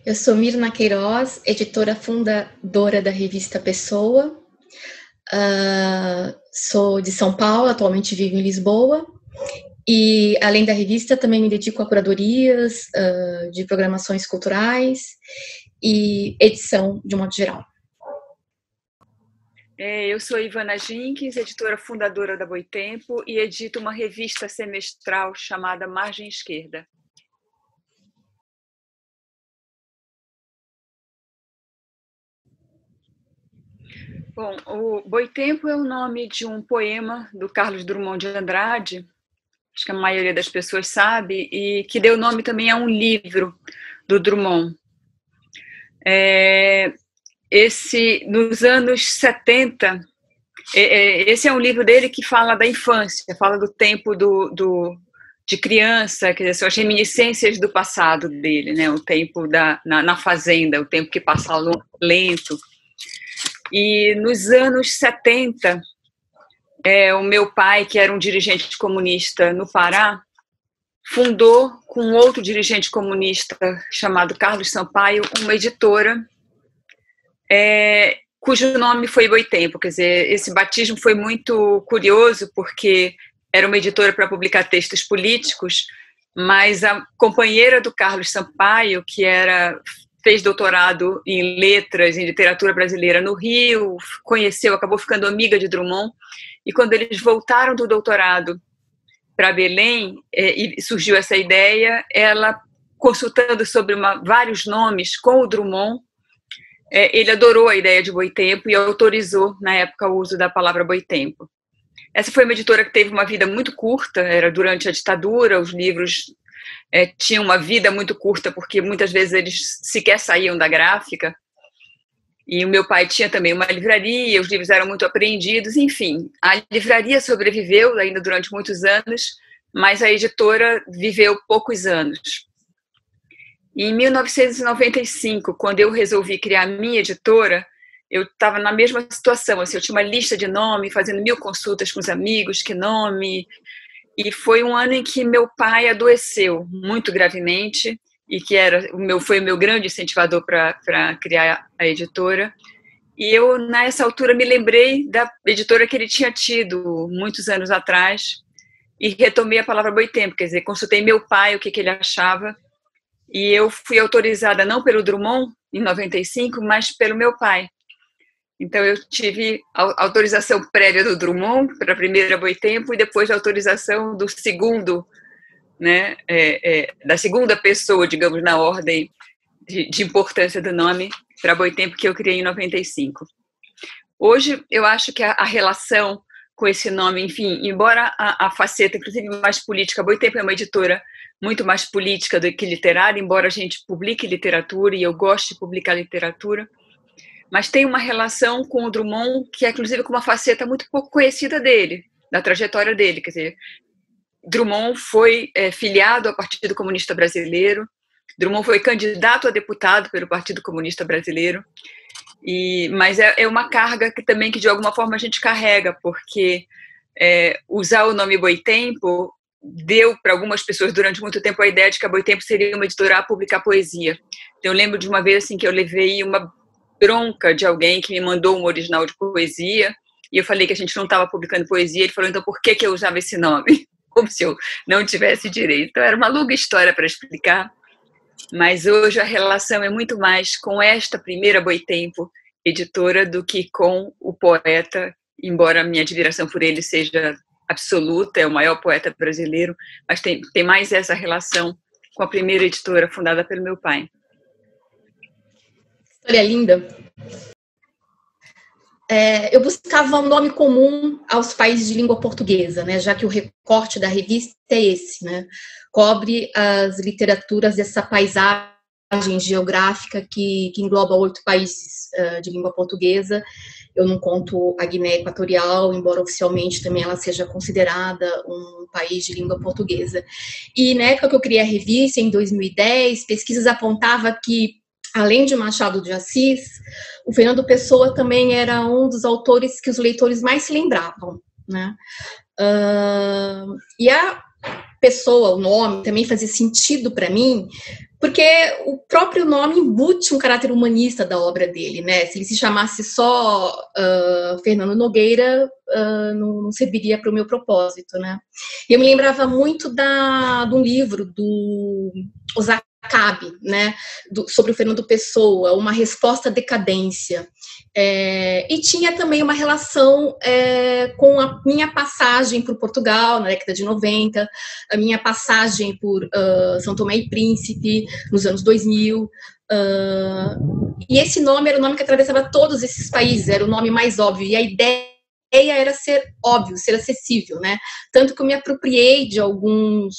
Eu sou Mirna Queiroz, editora fundadora da revista Pessoa. Sou de São Paulo, atualmente vivo em Lisboa. E, além da revista, também me dedico a curadorias de programações culturais e edição, de um modo geral. Eu sou Ivana Jenkins, editora fundadora da Boitempo e edito uma revista semestral chamada Margem Esquerda. Bom, o Boitempo é o nome de um poema do Carlos Drummond de Andrade, acho que a maioria das pessoas sabe, e que deu nome também a um livro do Drummond. Nos anos 70, esse é um livro dele que fala da infância, fala do tempo de criança, quer dizer, são as reminiscências do passado dele, né? O tempo na fazenda, o tempo que passa lento. E nos anos 70, o meu pai, que era um dirigente comunista no Pará, fundou com outro dirigente comunista chamado Carlos Sampaio uma editora cujo nome foi Boitempo. Quer dizer, esse batismo foi muito curioso porque era uma editora para publicar textos políticos, mas a companheira do Carlos Sampaio, que fez doutorado em letras, em literatura brasileira no Rio, acabou ficando amiga de Drummond, e quando eles voltaram do doutorado para Belém, e surgiu essa ideia, ela, consultando sobre vários nomes com o Drummond, ele adorou a ideia de Boitempo e autorizou, na época, o uso da palavra Boitempo. Essa foi uma editora que teve uma vida muito curta, era durante a ditadura, os livros tinham uma vida muito curta, porque muitas vezes eles sequer saíam da gráfica, e o meu pai tinha também uma livraria, os livros eram muito apreendidos, enfim, a livraria sobreviveu ainda durante muitos anos, mas a editora viveu poucos anos. E em 1995, quando eu resolvi criar a minha editora, eu estava na mesma situação, assim, eu tinha uma lista de nome, fazendo 1000 consultas com os amigos, que nome, e foi um ano em que meu pai adoeceu muito gravemente, e que foi o meu grande incentivador para criar a editora. E eu, nessa altura, me lembrei da editora que ele tinha tido muitos anos atrás, e retomei a palavra Boitempo, quer dizer, consultei meu pai, o que ele achava, e eu fui autorizada não pelo Drummond, em 95, mas pelo meu pai. Então, eu tive a autorização prévia do Drummond para a primeira Boitempo e depois a autorização do segundo, né, da segunda pessoa, digamos, na ordem de importância do nome para Boitempo, que eu criei em 95. Hoje, eu acho que a relação com esse nome, enfim, embora a faceta, inclusive, mais política, a Boitempo é uma editora muito mais política do que literária, embora a gente publique literatura, e eu gosto de publicar literatura, mas tem uma relação com o Drummond que é, inclusive, com uma faceta muito pouco conhecida dele, da trajetória dele. Quer dizer, Drummond foi filiado ao Partido Comunista Brasileiro, Drummond foi candidato a deputado pelo Partido Comunista Brasileiro, mas é uma carga que também, que de alguma forma a gente carrega, porque usar o nome Boitempo deu para algumas pessoas durante muito tempo a ideia de que a Boitempo seria uma editora a publicar poesia. Então, eu lembro de uma vez assim, que eu levei uma bronca de alguém que me mandou um original de poesia, e eu falei que a gente não estava publicando poesia, ele falou, então por que eu usava esse nome? Como se eu não tivesse direito. Então, era uma longa história para explicar, mas hoje a relação é muito mais com esta primeira Boitempo editora do que com o poeta, embora a minha admiração por ele seja absoluta, é o maior poeta brasileiro, mas tem mais essa relação com a primeira editora fundada pelo meu pai. História linda. Eu buscava um nome comum aos países de língua portuguesa, né, já que o recorte da revista é esse, né, cobre as literaturas dessa paisagem geográfica que engloba 8 países de língua portuguesa. Eu não conto a Guiné Equatorial, embora oficialmente também ela seja considerada um país de língua portuguesa. E na época que eu criei a revista, em 2010, pesquisas apontavam que, além de Machado de Assis, o Fernando Pessoa também era um dos autores que os leitores mais se lembravam, né? E a Pessoa, o nome, também fazia sentido para mim, porque o próprio nome embute um caráter humanista da obra dele, né? Se ele se chamasse só Fernando Nogueira, não serviria para o meu propósito, né? Eu me lembrava muito de um livro do Osaka Cabe, né, sobre o Fernando Pessoa, Uma Resposta à Decadência. E tinha também uma relação com a minha passagem por Portugal, na década de 90, a minha passagem por São Tomé e Príncipe, nos anos 2000, e esse nome era o nome que atravessava todos esses países, era o nome mais óbvio, e a ideia era ser óbvio, ser acessível, né? Tanto que eu me apropriei de algumas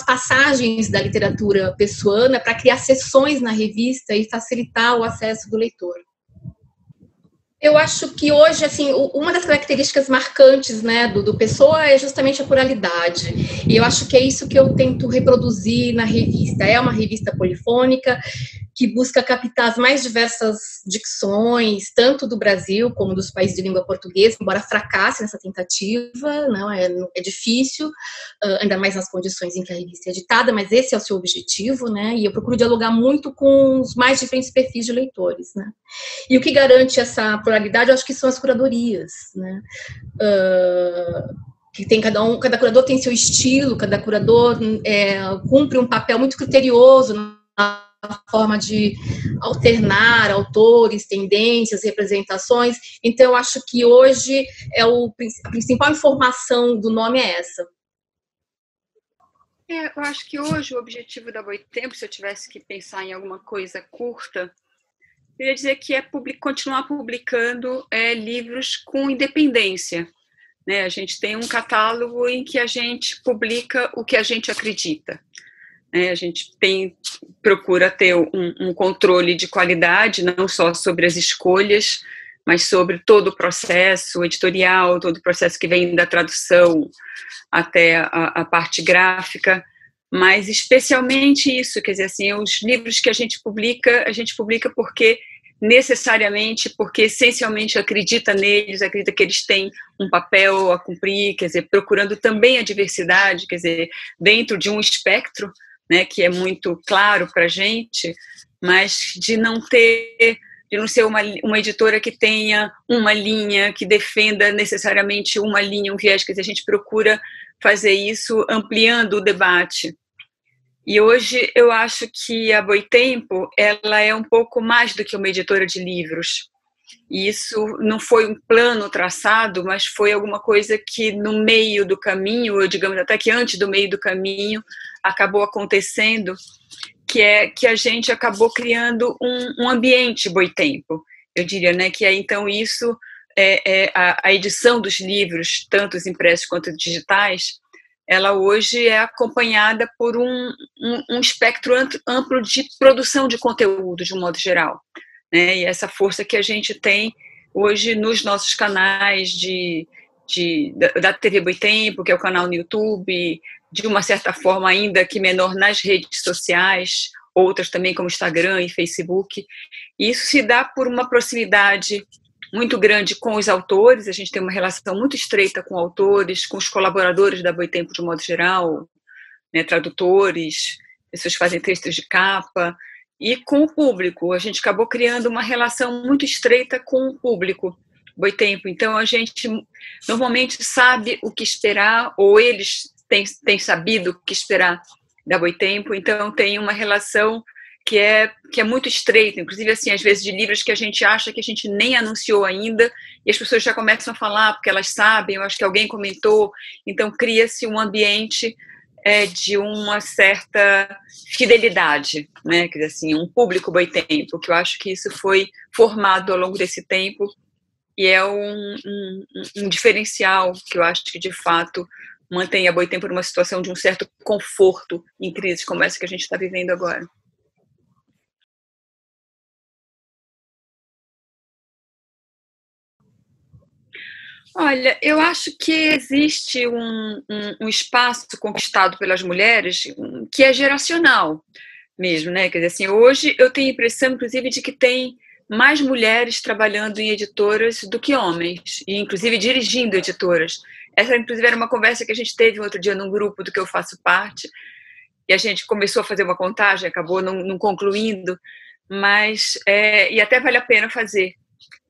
passagens da literatura pessoana para criar sessões na revista e facilitar o acesso do leitor. Eu acho que hoje, assim, uma das características marcantes, né, do Pessoa é justamente a pluralidade. E eu acho que é isso que eu tento reproduzir na revista. É uma revista polifônica que busca captar as mais diversas dicções, tanto do Brasil como dos países de língua portuguesa, embora fracasse nessa tentativa, não é difícil, ainda mais nas condições em que a revista é editada, mas esse é o seu objetivo, né? E eu procuro dialogar muito com os mais diferentes perfis de leitores, né? E o que garante essa pluralidade, eu acho que são as curadorias, né? Que tem cada curador tem seu estilo, cada curador cumpre um papel muito criterioso na forma de alternar autores, tendências, representações. Então, eu acho que hoje a principal informação do nome é essa. Eu acho que hoje o objetivo da Boitempo, se eu tivesse que pensar em alguma coisa curta, eu ia dizer que é continuar publicando livros com independência. Né? A gente tem um catálogo em que a gente publica o que a gente acredita. A gente procura ter um controle de qualidade, não só sobre as escolhas, mas sobre todo o processo editorial, todo o processo que vem da tradução até a parte gráfica, mas especialmente isso, quer dizer, assim, os livros que a gente publica porque essencialmente acredita neles, acredita que eles têm um papel a cumprir, quer dizer, procurando também a diversidade, quer dizer, dentro de um espectro, né, que é muito claro para a gente, mas de não ser uma editora que tenha uma linha, que defenda necessariamente uma linha, um viés, quer dizer, a gente procura fazer isso ampliando o debate. E hoje eu acho que a Boitempo, ela é um pouco mais do que uma editora de livros. E isso não foi um plano traçado, mas foi alguma coisa que no meio do caminho, ou digamos até que antes do meio do caminho, acabou acontecendo, que a gente acabou criando um ambiente Boitempo. Eu diria, né, que então isso a edição dos livros, tanto os impressos quanto os digitais, ela hoje é acompanhada por um espectro amplo de produção de conteúdo, de um modo geral. Né? E essa força que a gente tem hoje nos nossos canais da TV Boitempo, que é o canal no YouTube, de uma certa forma ainda que menor nas redes sociais, outras também como Instagram e Facebook. E isso se dá por uma proximidade muito grande com os autores, a gente tem uma relação muito estreita com autores, com os colaboradores da Boitempo de um modo geral, né, tradutores, pessoas que fazem textos de capa, e com o público. A gente acabou criando uma relação muito estreita com o público Boitempo. Então, a gente normalmente sabe o que esperar, ou eles têm sabido o que esperar da Boitempo, então tem uma relação que é muito estreita, inclusive, assim, às vezes de livros que a gente acha que a gente nem anunciou ainda, e as pessoas já começam a falar, porque elas sabem, eu acho que alguém comentou, então cria-se um ambiente de uma certa fidelidade, né? Quer dizer, assim, um público Boitempo, que eu acho que isso foi formado ao longo desse tempo, e é um diferencial que eu acho que, de fato, mantém a Boitempo numa situação de um certo conforto em crise como essa que a gente está vivendo agora. Olha, eu acho que existe um espaço conquistado pelas mulheres que é geracional mesmo, né? Quer dizer, assim, hoje eu tenho a impressão, inclusive, de que tem mais mulheres trabalhando em editoras do que homens, e inclusive dirigindo editoras. Essa, inclusive, era uma conversa que a gente teve outro dia num grupo do que eu faço parte, e a gente começou a fazer uma contagem, acabou não concluindo, mas, e até vale a pena fazer.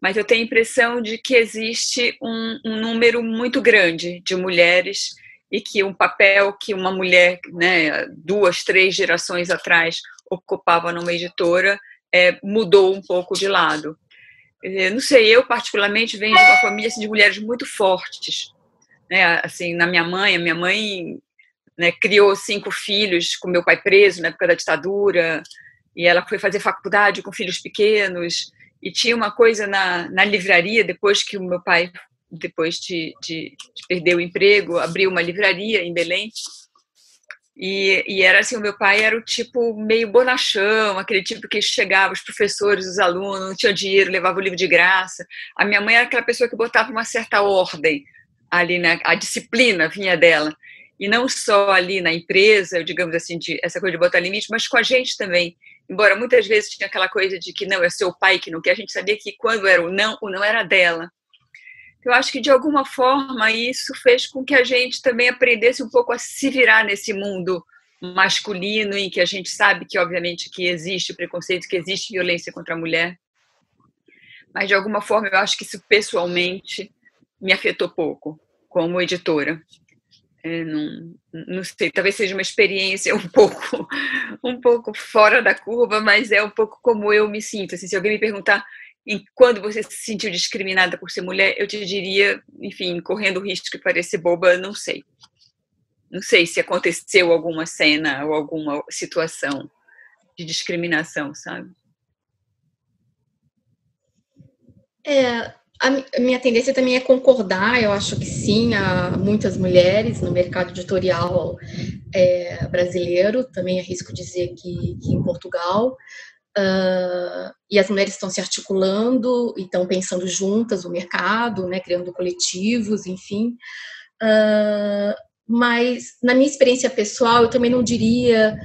Mas eu tenho a impressão de que existe um número muito grande de mulheres e que um papel que uma mulher, né, 2, 3 gerações atrás ocupava numa editora mudou um pouco de lado. Não sei, eu particularmente venho de uma família assim, de mulheres muito fortes, né? Assim, a minha mãe, né, criou 5 filhos com meu pai preso na época da ditadura, e ela foi fazer faculdade com filhos pequenos, e tinha uma coisa na livraria, depois que o meu pai, depois de perder o emprego, abriu uma livraria em Belém, e era assim, o meu pai era o tipo meio bonachão, aquele tipo que chegava, os professores, os alunos, não tinha dinheiro, levava o livro de graça. A minha mãe era aquela pessoa que botava uma certa ordem ali, né? A disciplina vinha dela. E não só ali na empresa, digamos assim, essa coisa de botar limite, mas com a gente também. Embora muitas vezes tinha aquela coisa de que não, é seu pai que não quer, a gente sabia que quando era o não era dela. Eu acho que, de alguma forma, isso fez com que a gente também aprendesse um pouco a se virar nesse mundo masculino, em que a gente sabe que, obviamente, que existe preconceito, que existe violência contra a mulher. Mas, de alguma forma, eu acho que isso, pessoalmente, me afetou pouco, como editora. Não sei, talvez seja uma experiência um pouco fora da curva, mas é um pouco como eu me sinto. Assim, se alguém me perguntar quando você se sentiu discriminada por ser mulher, eu te diria, enfim, correndo o risco de parecer boba, não sei. Não sei se aconteceu alguma cena ou alguma situação de discriminação, sabe? A minha tendência também é concordar. Eu acho que sim, há muitas mulheres no mercado editorial brasileiro, também arrisco dizer que em Portugal. E as mulheres estão se articulando e estão pensando juntas o mercado, né, criando coletivos, enfim. Mas, na minha experiência pessoal, eu também não diria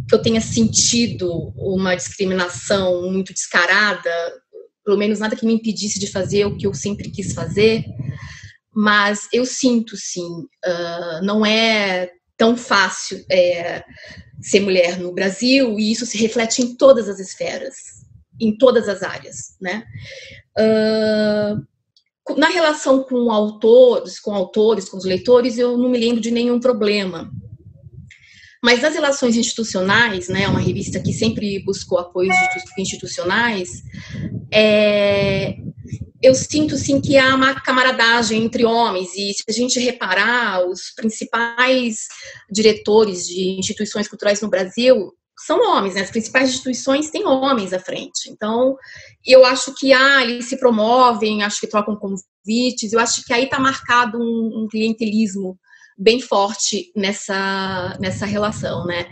que eu tenha sentido uma discriminação muito descarada, pelo menos nada que me impedisse de fazer o que eu sempre quis fazer, mas eu sinto, sim, não é tão fácil ser mulher no Brasil, e isso se reflete em todas as esferas, em todas as áreas, né? Na relação com autores, com os leitores, eu não me lembro de nenhum problema. Mas nas relações institucionais, né, uma revista que sempre buscou apoios institucionais, eu sinto, sim, que há uma camaradagem entre homens, e se a gente reparar, os principais diretores de instituições culturais no Brasil são homens, né? As principais instituições têm homens à frente. Então, eu acho que eles se promovem, acho que trocam convites, eu acho que aí está marcado um clientelismo bem forte nessa relação, né?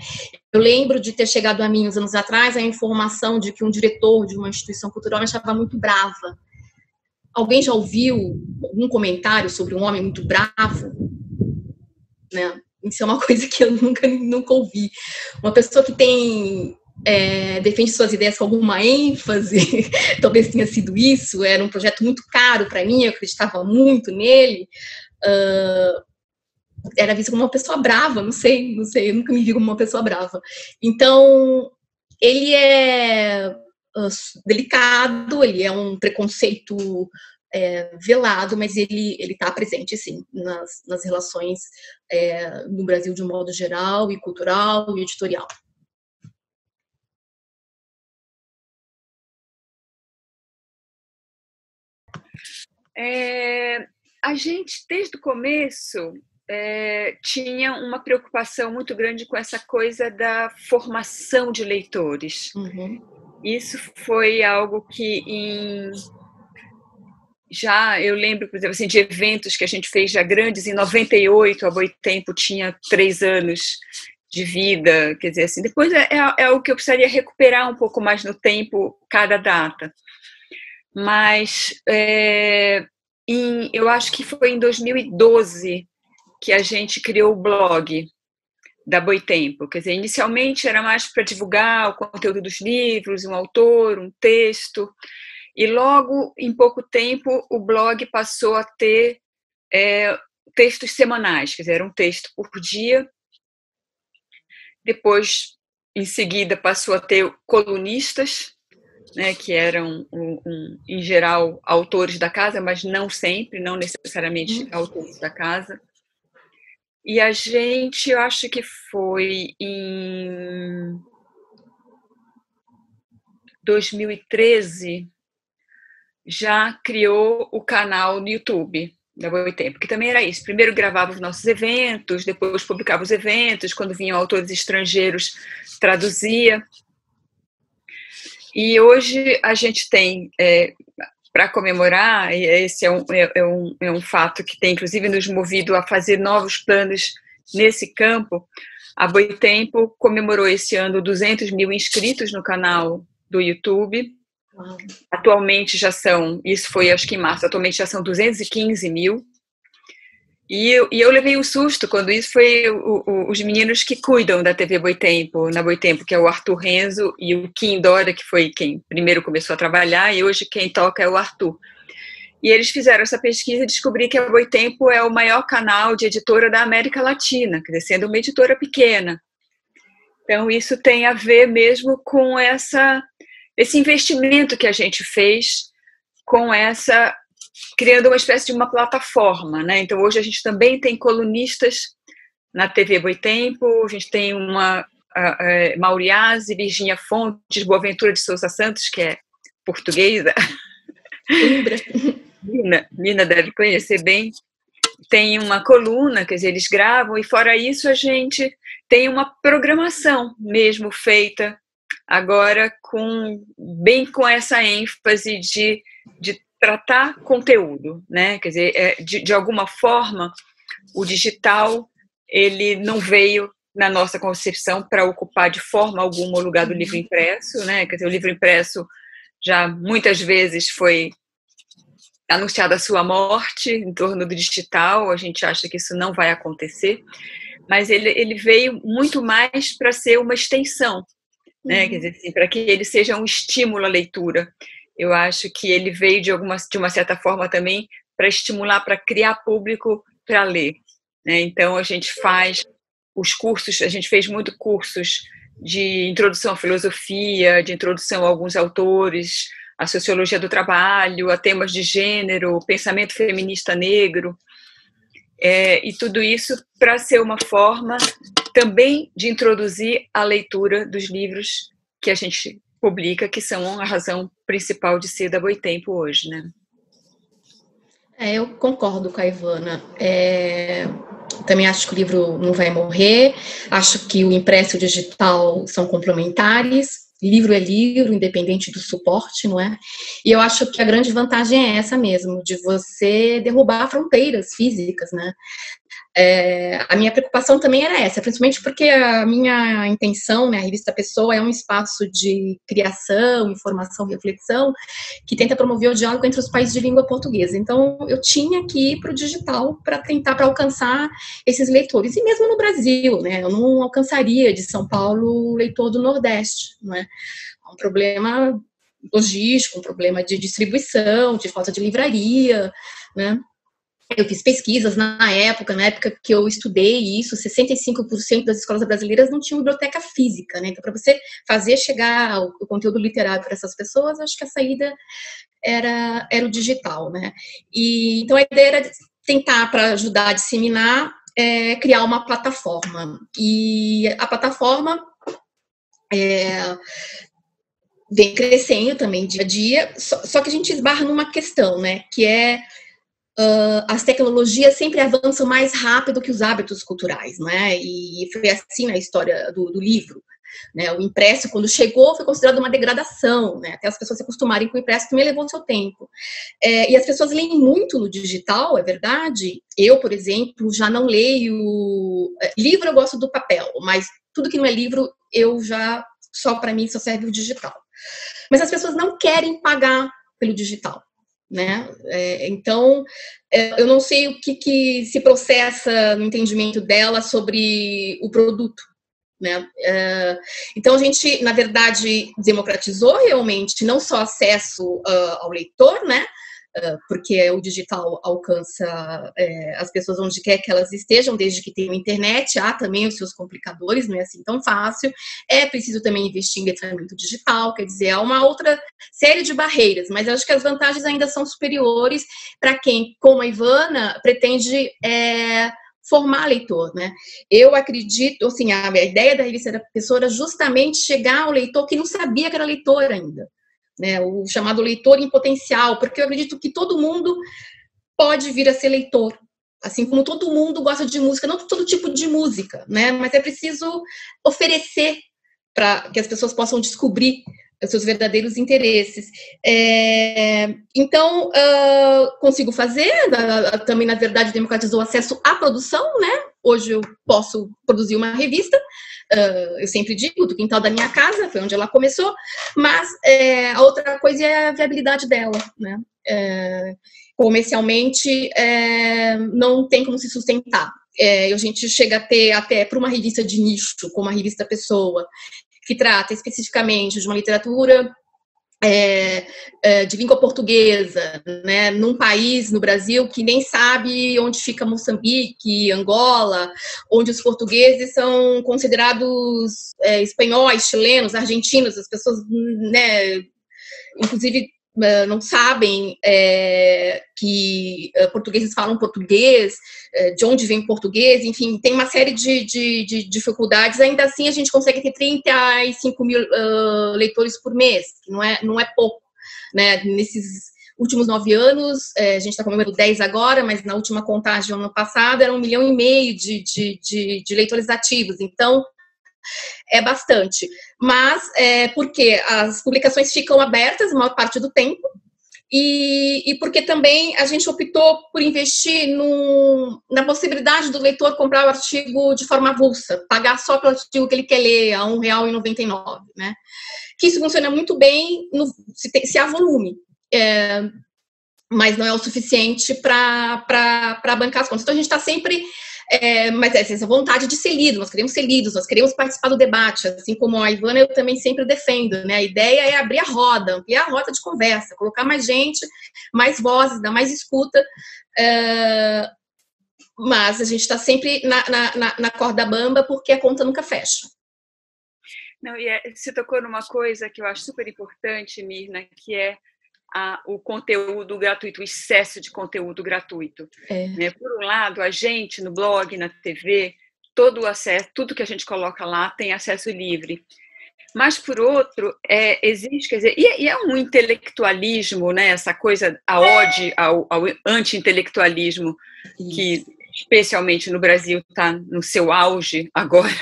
Eu lembro de ter chegado a mim, uns anos atrás, a informação de que um diretor de uma instituição cultural me achava muito brava. Alguém já ouviu algum comentário sobre um homem muito bravo? Né? Isso é uma coisa que eu nunca ouvi. Uma pessoa que defende suas ideias com alguma ênfase, talvez tenha sido isso, era um projeto muito caro para mim, eu acreditava muito nele, era visto como uma pessoa brava, não sei, eu nunca me vi como uma pessoa brava. Então, ele é delicado, ele é um preconceito velado, mas ele está presente, sim, nas relações no Brasil de um modo geral, e cultural, e editorial. A gente, desde o começo, tinha uma preocupação muito grande com essa coisa da formação de leitores. Uhum. Isso foi algo que eu lembro, por exemplo, assim, de eventos que a gente fez já grandes. Em 98, a Boitempo tinha 3 anos de vida, quer dizer, assim, depois é o que eu precisaria recuperar um pouco mais no tempo, cada data. Mas eu acho que foi em 2012 que a gente criou o blog da Boitempo. Quer dizer, inicialmente era mais para divulgar o conteúdo dos livros, um autor, um texto, e logo, em pouco tempo, o blog passou a ter textos semanais, quer dizer, era um texto por dia. Depois, em seguida, passou a ter colunistas, né, que eram, em geral, autores da casa, mas não sempre, não necessariamente autores da casa. E a gente, eu acho que foi em 2013, já criou o canal no YouTube da Boitempo, que também era isso. Primeiro gravava os nossos eventos, depois publicava os eventos, quando vinham autores estrangeiros, traduzia. E hoje a gente tem, para comemorar, e esse é um fato que tem, inclusive, nos movido a fazer novos planos nesse campo. A Boitempo comemorou esse ano 200 mil inscritos no canal do YouTube. Uau. Atualmente já são, isso foi acho que em março, atualmente já são 215 mil. E eu levei um susto quando isso foi os meninos que cuidam da TV Boitempo, na Boitempo, que é o Arthur Renzo e o Kim Dora, que foi quem primeiro começou a trabalhar, e hoje quem toca é o Arthur. E eles fizeram essa pesquisa e descobriram que a Boitempo é o maior canal de editora da América Latina, quer dizer, sendo uma editora pequena. Então, isso tem a ver mesmo com esse investimento que a gente fez com criando uma espécie de uma plataforma, né? Então, hoje a gente também tem colunistas na TV Boitempo, a gente tem Mauriase, Virginia Fontes, Boaventura de Souza Santos, que é portuguesa. Mina deve conhecer bem. Tem uma coluna, quer dizer, eles gravam, e fora isso a gente tem uma programação mesmo feita agora bem com essa ênfase de tratar conteúdo, né? Quer dizer, de alguma forma, o digital ele não veio na nossa concepção para ocupar de forma alguma o lugar do livro impresso, né? Quer dizer, o livro impresso já muitas vezes foi anunciada a sua morte em torno do digital, a gente acha que isso não vai acontecer, mas ele veio muito mais para ser uma extensão, né? Quer dizer, assim, para que ele seja um estímulo à leitura. Eu acho que ele veio de uma certa forma também para estimular, para criar público para ler, né? Então a gente faz os cursos, a gente fez muito cursos de introdução à filosofia, de introdução a alguns autores, a sociologia do trabalho, a temas de gênero, pensamento feminista negro, e tudo isso para ser uma forma também de introduzir a leitura dos livros que a gente publica, que são a razão principal de ser da Boitempo hoje, né? Eu concordo com a Ivana. Também acho que o livro não vai morrer, acho que o impresso e o digital são complementares, livro é livro, independente do suporte, não é? E eu acho que a grande vantagem é essa mesmo, de você derrubar fronteiras físicas, né? A minha preocupação também era essa, principalmente porque a minha intenção, né, a revista Pessoa é um espaço de criação, informação, reflexão, que tenta promover o diálogo entre os países de língua portuguesa. Então, eu tinha que ir para o digital para alcançar esses leitores. E mesmo no Brasil, né, eu não alcançaria de São Paulo o leitor do Nordeste, não é? É um problema logístico, um problema de distribuição, de falta de livraria, né? Eu fiz pesquisas na época que eu estudei isso, 65% das escolas brasileiras não tinham biblioteca física, né? Então, para você fazer chegar o conteúdo literário para essas pessoas, acho que a saída era o digital, né? E então a ideia era tentar, para ajudar a disseminar, criar uma plataforma. E a plataforma vem crescendo também dia a dia, só que a gente esbarra numa questão, né? Que as tecnologias sempre avançam mais rápido que os hábitos culturais, né? E foi assim na história do livro, né? O impresso, quando chegou, foi considerado uma degradação, né? Até as pessoas se acostumarem com o impresso também levou o seu tempo. E as pessoas leem muito no digital, é verdade. Eu, por exemplo, já não leio livro, eu gosto do papel, mas tudo que não é livro, só para mim só serve o digital. Mas as pessoas não querem pagar pelo digital, né? Então, eu não sei o que se processa no entendimento dela sobre o produto, né? Então, a gente, na verdade, democratizou realmente não só acesso ao leitor, né? porque o digital alcança as pessoas onde quer que elas estejam, desde que tenham internet. Há também os seus complicadores, não é assim tão fácil. É preciso também investir em letramento digital, quer dizer, há uma outra série de barreiras, mas eu acho que as vantagens ainda são superiores para quem, como a Ivana, pretende formar leitor, né? Eu acredito, assim, a ideia da revista da pessoa era justamente chegar ao leitor que não sabia que era leitor ainda, né? O chamado leitor em potencial, porque eu acredito que todo mundo pode vir a ser leitor, assim como todo mundo gosta de música, não todo tipo de música, né? Mas é preciso oferecer para que as pessoas possam descobrir os seus verdadeiros interesses. Então, consigo fazer, também, na verdade, democratizou o acesso à produção, né? Hoje eu posso produzir uma revista, eu sempre digo, do quintal da minha casa, foi onde ela começou, mas a outra coisa é a viabilidade dela, né? Comercialmente, não tem como se sustentar. A gente chega a ter, até para uma revista de nicho, como a Revista Pessoa, que trata especificamente de uma literatura de língua portuguesa, né, num país, no Brasil, que nem sabe onde fica Moçambique, Angola, onde os portugueses são considerados espanhóis, chilenos, argentinos, as pessoas, né, inclusive, não sabem que portugueses falam português, de onde vem português, enfim, tem uma série de dificuldades. Ainda assim, a gente consegue ter 35 mil leitores por mês, que não é pouco, né? Nesses últimos 9 anos, a gente está comemorando 10 agora, mas na última contagem, ano passado, era 1,5 milhão de leitores ativos. Então, é bastante, mas porque as publicações ficam abertas a maior parte do tempo, e porque também a gente optou por investir na possibilidade do leitor comprar o artigo de forma avulsa, pagar só pelo artigo que ele quer ler, a R$ 1,99, né? Que isso funciona muito bem se há volume, mas não é o suficiente para bancar as contas. Então a gente está sempre... mas essa vontade de ser lido, nós queremos ser lidos, nós queremos participar do debate, assim como a Ivana, eu também sempre defendo, né? A ideia é abrir a roda, ampliar a roda de conversa, colocar mais gente, mais vozes, dar mais escuta, mas a gente está sempre na corda bamba, porque a conta nunca fecha. Não, e você tocou numa coisa que eu acho super importante, Mirna, que é o conteúdo gratuito, o excesso de conteúdo gratuito. Né? Por um lado, a gente, no blog, na TV, todo o acesso, tudo que a gente coloca lá tem acesso livre. Mas, por outro, existe, quer dizer, e é um intelectualismo, né? Essa coisa, a ode ao anti-intelectualismo, que especialmente no Brasil está no seu auge agora,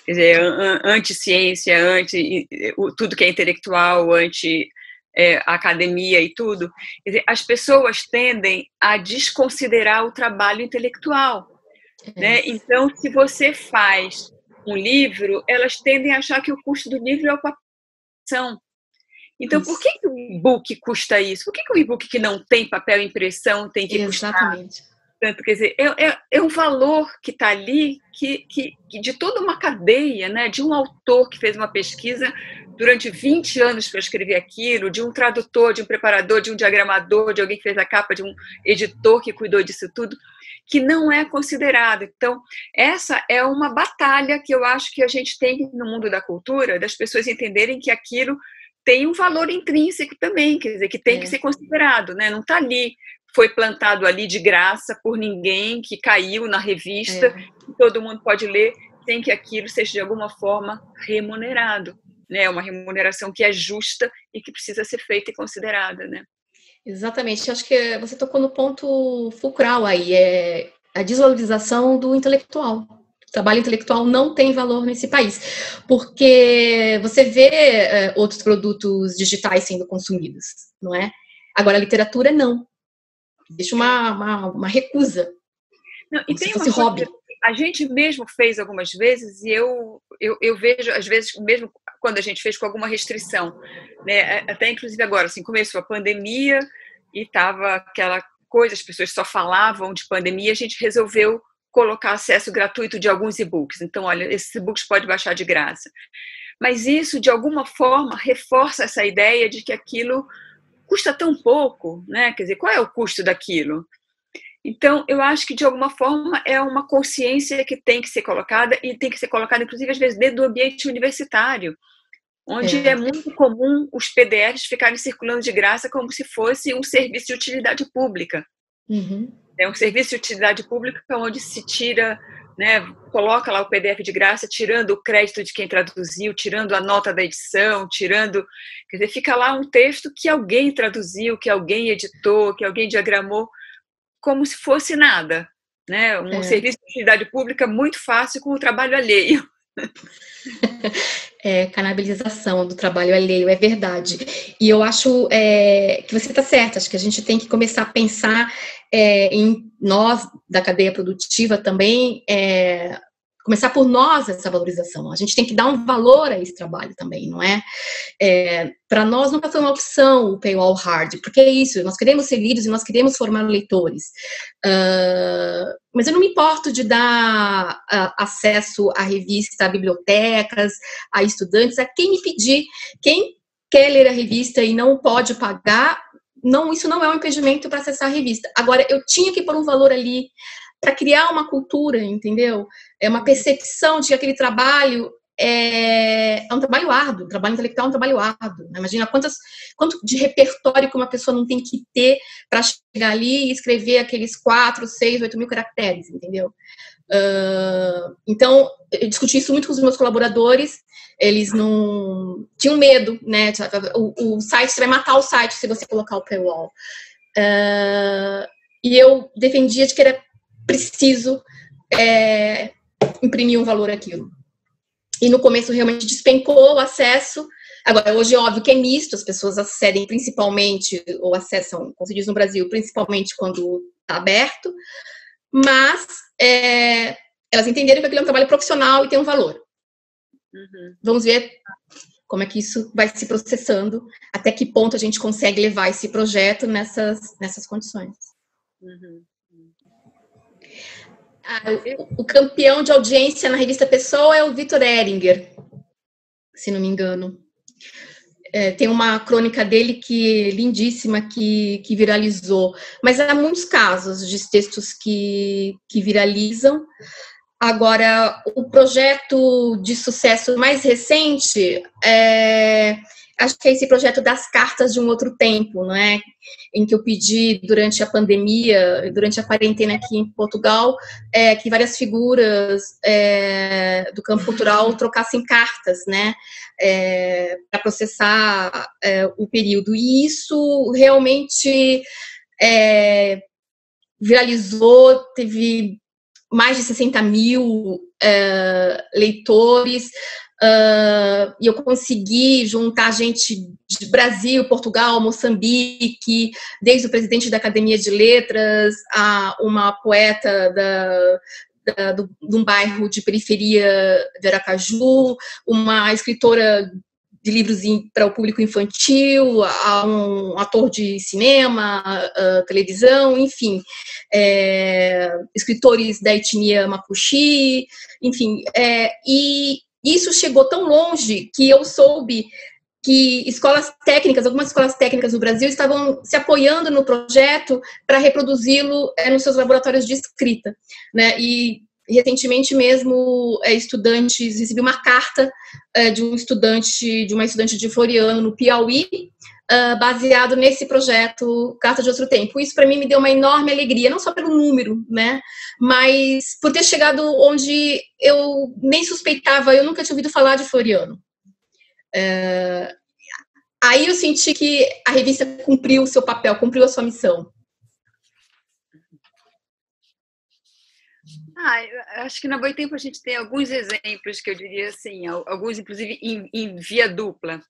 quer dizer, anti-ciência, tudo que é intelectual, a academia e tudo. Quer dizer, as pessoas tendem a desconsiderar o trabalho intelectual, né? Então, se você faz um livro, elas tendem a achar que o custo do livro é a papel. Então, por que o e-book custa isso? Por que o e-book que não tem papel e impressão tem que custar? Exatamente. Tanto, quer dizer, é um valor que está ali, que de toda uma cadeia, né? De um autor que fez uma pesquisa durante 20 anos para escrever aquilo, de um tradutor, de um preparador, de um diagramador, de alguém que fez a capa, de um editor que cuidou disso tudo, que não é considerado. Então, essa é uma batalha que eu acho que a gente tem no mundo da cultura, das pessoas entenderem que aquilo tem um valor intrínseco também, quer dizer, que tem que ser considerado, né? Não está ali, foi plantado ali de graça por ninguém, que caiu na revista, que todo mundo pode ler, sem que aquilo seja de alguma forma remunerado, né? Uma remuneração que é justa e que precisa ser feita e considerada, né? Exatamente, acho que você tocou no ponto fulcral aí, é a desvalorização do intelectual. O trabalho intelectual não tem valor nesse país, porque você vê outros produtos digitais sendo consumidos, não é? Agora, a literatura, não. Deixa uma recusa. Não, e tem uma hobby. Coisa, a gente mesmo fez algumas vezes, e eu vejo, às vezes, mesmo quando a gente fez com alguma restrição, né? Até inclusive agora, assim, começou a pandemia e estava aquela coisa, as pessoas só falavam de pandemia, a gente resolveu colocar acesso gratuito de alguns e-books. Então, olha, esses e-books pode baixar de graça. Mas isso, de alguma forma, reforça essa ideia de que aquilo custa tão pouco, né? Quer dizer, qual é o custo daquilo? Então, eu acho que, de alguma forma, é uma consciência que tem que ser colocada, e tem que ser colocada, inclusive, às vezes, dentro do ambiente universitário, onde é muito comum os PDFs ficarem circulando de graça como se fosse um serviço de utilidade pública. Uhum. É um serviço de utilidade pública onde se tira, né, coloca lá o PDF de graça, tirando o crédito de quem traduziu, tirando a nota da edição, tirando... Quer dizer, fica lá um texto que alguém traduziu, que alguém editou, que alguém diagramou, como se fosse nada, né? Um serviço de utilidade pública muito fácil com o trabalho alheio. Canabilização do trabalho alheio, é verdade. E eu acho que você está certa, acho que a gente tem que começar a pensar em nós, da cadeia produtiva também, começar por nós essa valorização. A gente tem que dar um valor a esse trabalho também, não é? Para nós nunca foi uma opção o paywall hard, porque é isso, nós queremos ser líderes e nós queremos formar leitores. Mas eu não me importo de dar acesso à revista, a bibliotecas, a estudantes, a quem me pedir. Quem quer ler a revista e não pode pagar, não, isso não é um impedimento para acessar a revista. Agora, eu tinha que pôr um valor ali para criar uma cultura, entendeu? É uma percepção de que aquele trabalho é um trabalho árduo, o trabalho intelectual é um trabalho árduo. Né? Imagina quanto de repertório que uma pessoa não tem que ter para chegar ali e escrever aqueles 4, 6, 8 mil caracteres, entendeu? Então, eu discuti isso muito com os meus colaboradores, eles não tinham medo, né? O site, você vai matar o site se você colocar o paywall. E eu defendia de que era preciso imprimir um valor àquilo. E no começo realmente despencou o acesso. Agora, hoje é óbvio que é misto, as pessoas acedem principalmente, ou acessam, como se diz no Brasil, principalmente quando está aberto, mas elas entenderam que aquilo é um trabalho profissional e tem um valor. Uhum. Vamos ver como é que isso vai se processando, até que ponto a gente consegue levar esse projeto nessas condições. Uhum. O campeão de audiência na revista Pessoa é o Vitor Ehringer, se não me engano. Tem uma crônica dele que lindíssima, que viralizou. Mas há muitos casos de textos que viralizam. Agora, o projeto de sucesso mais recente, acho que é esse projeto das cartas de um outro tempo, não é? Em que eu pedi durante a pandemia, durante a quarentena aqui em Portugal, que várias figuras do campo cultural trocassem cartas, né? Para processar o período. E isso realmente viralizou, teve mais de 60 mil leitores, e eu consegui juntar gente de Brasil, Portugal, Moçambique, desde o presidente da Academia de Letras a uma poeta de um bairro de periferia de Aracaju, uma escritora de livros para o público infantil, a um ator de cinema, televisão, enfim, escritores da etnia Mapuche, enfim, e isso chegou tão longe que eu soube que algumas escolas técnicas no Brasil estavam se apoiando no projeto para reproduzi-lo nos seus laboratórios de escrita, né? E recentemente mesmo, recebi uma carta de uma estudante de Floriano, no Piauí, baseado nesse projeto Carta de Outro Tempo. Isso, para mim, me deu uma enorme alegria, não só pelo número, né, mas por ter chegado onde eu nem suspeitava, eu nunca tinha ouvido falar de Floriano. Aí eu senti que a revista cumpriu o seu papel, cumpriu a sua missão. Acho que na Boitempo a gente tem alguns exemplos que eu diria assim, alguns inclusive em via dupla.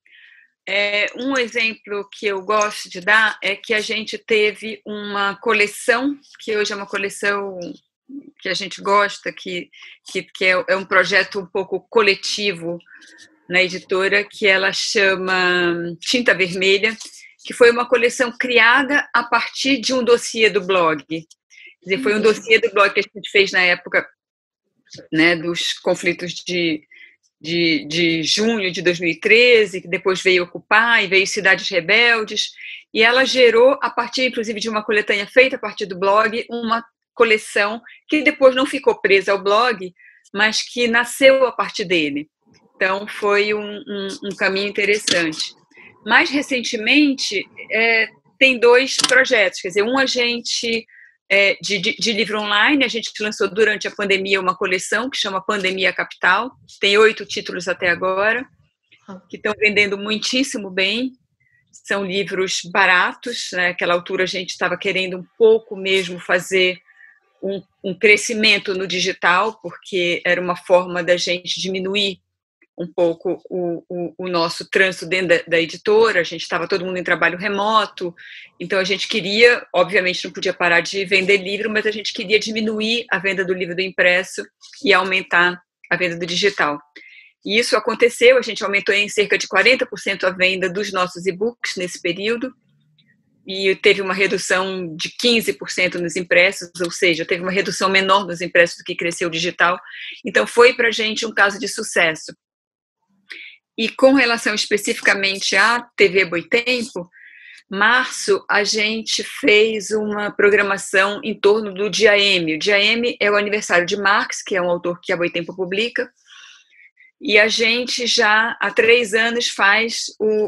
Um exemplo que eu gosto de dar é que a gente teve uma coleção, que hoje é uma coleção que a gente gosta, que é um projeto um pouco coletivo na editora, que ela chama Tinta Vermelha, que foi uma coleção criada a partir de um dossiê do blog. Quer dizer, foi um dossiê do blog que a gente fez na época, né, dos conflitos de junho de 2013, que depois veio Ocupar e veio Cidades Rebeldes, e ela gerou, a partir, inclusive, de uma coletânea feita a partir do blog, uma coleção que depois não ficou presa ao blog, mas que nasceu a partir dele. Então, foi um caminho interessante. Mais recentemente, tem 2 projetos, quer dizer, a gente de livro online, a gente lançou durante a pandemia uma coleção que chama Pandemia Capital, tem 8 títulos até agora, que estão vendendo muitíssimo bem, são livros baratos, né? Naquela altura a gente estava querendo um pouco mesmo fazer um crescimento no digital, porque era uma forma da gente diminuir um pouco o nosso trânsito dentro da editora, a gente estava todo mundo em trabalho remoto, então a gente queria, obviamente não podia parar de vender livro, mas a gente queria diminuir a venda do livro do impresso e aumentar a venda do digital. E isso aconteceu, a gente aumentou em cerca de 40% a venda dos nossos e-books nesse período, e teve uma redução de 15% nos impressos, ou seja, teve uma redução menor nos impressos do que cresceu o digital, então foi para a gente um caso de sucesso. E com relação especificamente à TV Boitempo, março a gente fez uma programação em torno do Dia M. O Dia M é o aniversário de Marx, que é um autor que a Boitempo publica, e a gente já há 3 anos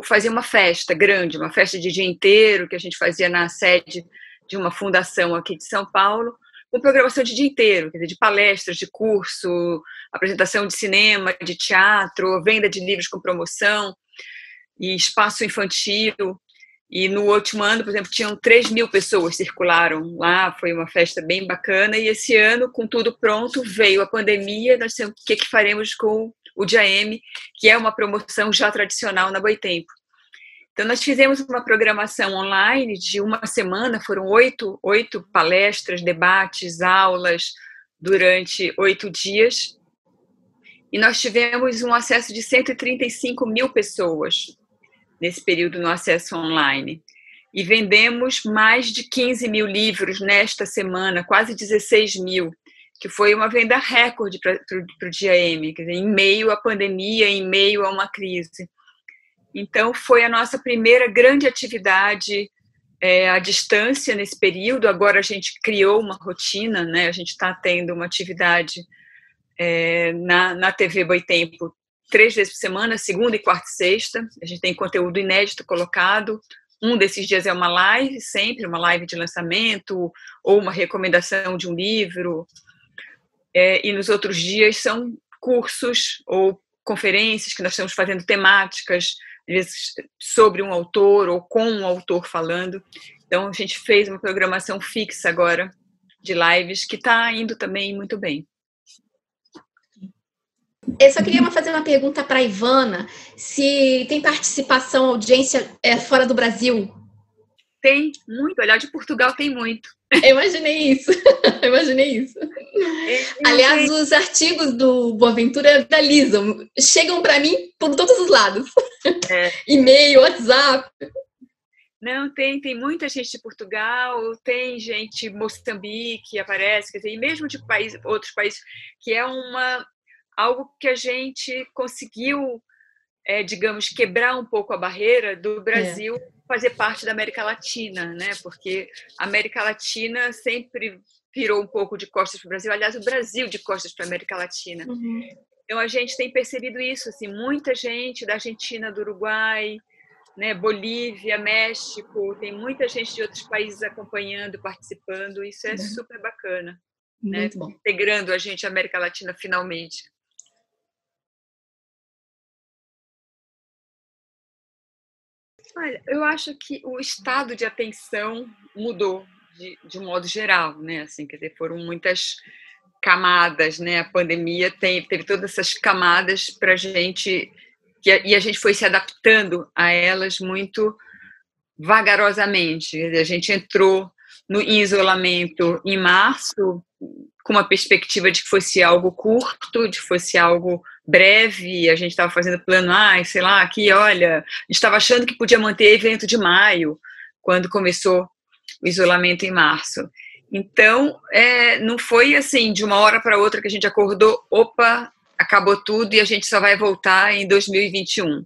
fazia uma festa grande, uma festa de dia inteiro, que a gente fazia na sede de uma fundação aqui de São Paulo, com programação de dia inteiro, quer dizer, de palestras, de curso, apresentação de cinema, de teatro, venda de livros com promoção e espaço infantil. E no último ano, por exemplo, tinham 3.000 pessoas circularam lá, foi uma festa bem bacana. E esse ano, com tudo pronto, veio a pandemia, nós temos o que faremos com o Dia M, que é uma promoção já tradicional na Boitempo. Então, nós fizemos uma programação online de uma semana, foram 8 palestras, debates, aulas, durante 8 dias, e nós tivemos um acesso de 135.000 pessoas nesse período no acesso online. E vendemos mais de 15.000 livros nesta semana, quase 16.000, que foi uma venda recorde para o Dia M, quer dizer, em meio à pandemia, em meio a uma crise. Então, foi a nossa primeira grande atividade à distância nesse período. Agora a gente criou uma rotina, né? A gente está tendo uma atividade na TV Boitempo 3 vezes por semana, segunda e quarta e sexta. A gente tem conteúdo inédito colocado. Um desses dias é uma live, sempre uma live de lançamento ou uma recomendação de um livro. E nos outros dias são cursos ou conferências que nós estamos fazendo temáticas, às vezes sobre um autor ou com um autor falando. Então, a gente fez uma programação fixa agora de lives que está indo também muito bem. Eu só queria fazer uma pergunta para a Ivana, se tem participação, audiência fora do Brasil? Tem muito, olhar de Portugal tem muito. Eu imaginei isso, Aliás, os artigos do Boaventura viralizam, chegam para mim por todos os lados. E-mail, WhatsApp. Não, tem muita gente de Portugal, tem gente de Moçambique aparece, quer dizer, e mesmo de outros países, que é algo que a gente conseguiu, digamos, quebrar um pouco a barreira do Brasil fazer parte da América Latina, né? Porque a América Latina sempre virou um pouco de costas para o Brasil, aliás, o Brasil de costas para a América Latina. Uhum. Então, a gente tem percebido isso, assim, muita gente da Argentina, do Uruguai, né, Bolívia, México, tem muita gente de outros países acompanhando, participando, isso é super bacana. Muito né? bom. Integrando a gente à América Latina finalmente. Olha, eu acho que o estado de atenção mudou de um modo geral, né? Assim, quer dizer, foram muitas camadas, né? A pandemia teve todas essas camadas para a gente, e a gente foi se adaptando a elas muito vagarosamente. A gente entrou em isolamento em março, com uma perspectiva de que fosse algo curto, de que fosse algo breve. A gente estava fazendo plano, sei lá, aqui, olha, a gente estava achando que podia manter evento de maio, quando começou o isolamento em março. Então, não foi assim, de uma hora para outra que a gente acordou, opa, acabou tudo e a gente só vai voltar em 2021.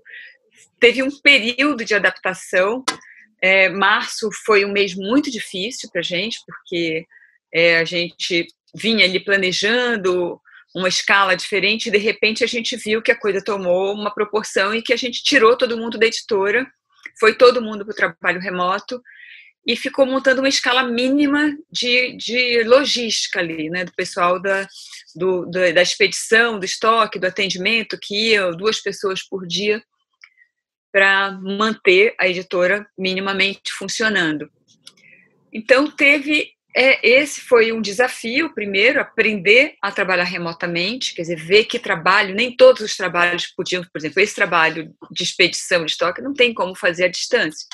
Teve um período de adaptação. Março foi um mês muito difícil para a gente, porque a gente vinha ali planejando uma escala diferente e, de repente, a gente viu que a coisa tomou uma proporção e que a gente tirou todo mundo da editora, foi todo mundo para o trabalho remoto e ficou montando uma escala mínima de logística ali, né, do pessoal da expedição, do estoque, do atendimento, que ia 2 pessoas por dia para manter a editora minimamente funcionando. Então, esse foi um desafio, primeiro, aprender a trabalhar remotamente, quer dizer, ver que trabalho, nem todos os trabalhos podiam, por exemplo, esse trabalho de expedição de estoque não tem como fazer à distância.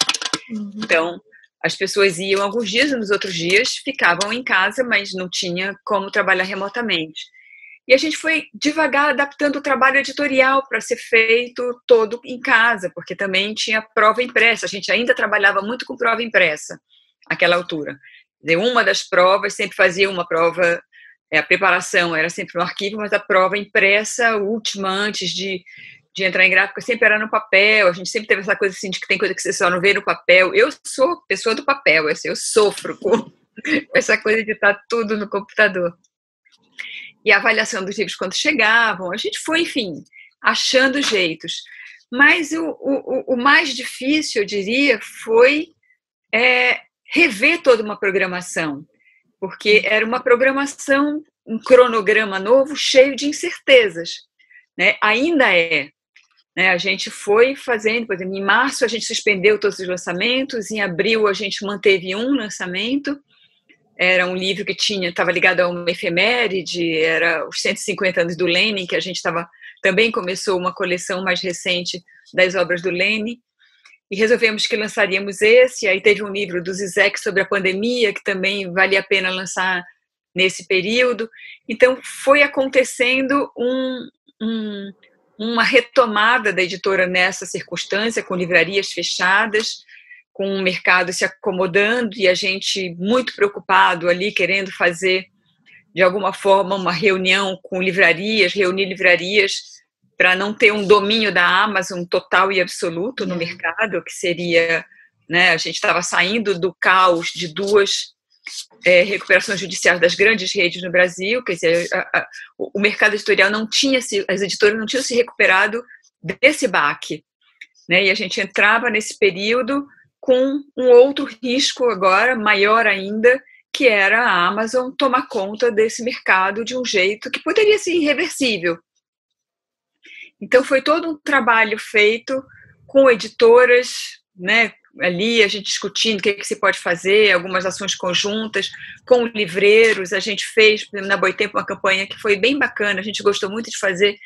Então, as pessoas iam alguns dias e nos outros dias ficavam em casa, mas não tinha como trabalhar remotamente. E a gente foi devagar adaptando o trabalho editorial para ser feito todo em casa, porque também tinha prova impressa. A gente ainda trabalhava muito com prova impressa naquela altura. Uma das provas sempre fazia uma prova, a preparação era sempre no arquivo, mas a prova impressa, a última, antes de entrar em gráfica, sempre era no papel. A gente sempre teve essa coisa assim de que tem coisa que você só não vê no papel. Eu sou pessoa do papel, eu sofro com essa coisa de estar tudo no computador. E a avaliação dos livros quando chegavam, a gente foi, enfim, achando jeitos. Mas o mais difícil, eu diria, foi rever toda uma programação, porque era uma programação, um cronograma novo, cheio de incertezas, né? Ainda é. Né? A gente foi fazendo, por exemplo, em março a gente suspendeu todos os lançamentos, em abril a gente manteve um lançamento, era um livro que estava ligado a uma efeméride, era os 150 anos do Lenin, que a gente também começou uma coleção mais recente das obras do Lenin, e resolvemos que lançaríamos esse. Aí teve um livro do Zizek sobre a pandemia, que também valia a pena lançar nesse período. Então, foi acontecendo uma retomada da editora nessa circunstância, com livrarias fechadas, com o mercado se acomodando e a gente muito preocupado ali, querendo fazer, de alguma forma, uma reunião com livrarias, reunir livrarias para não ter um domínio da Amazon total e absoluto no mercado, que seria, né, a gente estava saindo do caos de 2 recuperações judiciais das grandes redes no Brasil, quer dizer, o mercado editorial as editoras não tinham se recuperado desse baque, né, e a gente entrava nesse período com um outro risco agora, maior ainda, que era a Amazon tomar conta desse mercado de um jeito que poderia ser irreversível. Então, foi todo um trabalho feito com editoras, né, ali a gente discutindo o que se pode fazer, algumas ações conjuntas, com livreiros. A gente fez, na Boitempo, uma campanha que foi bem bacana, a gente gostou muito de fazer,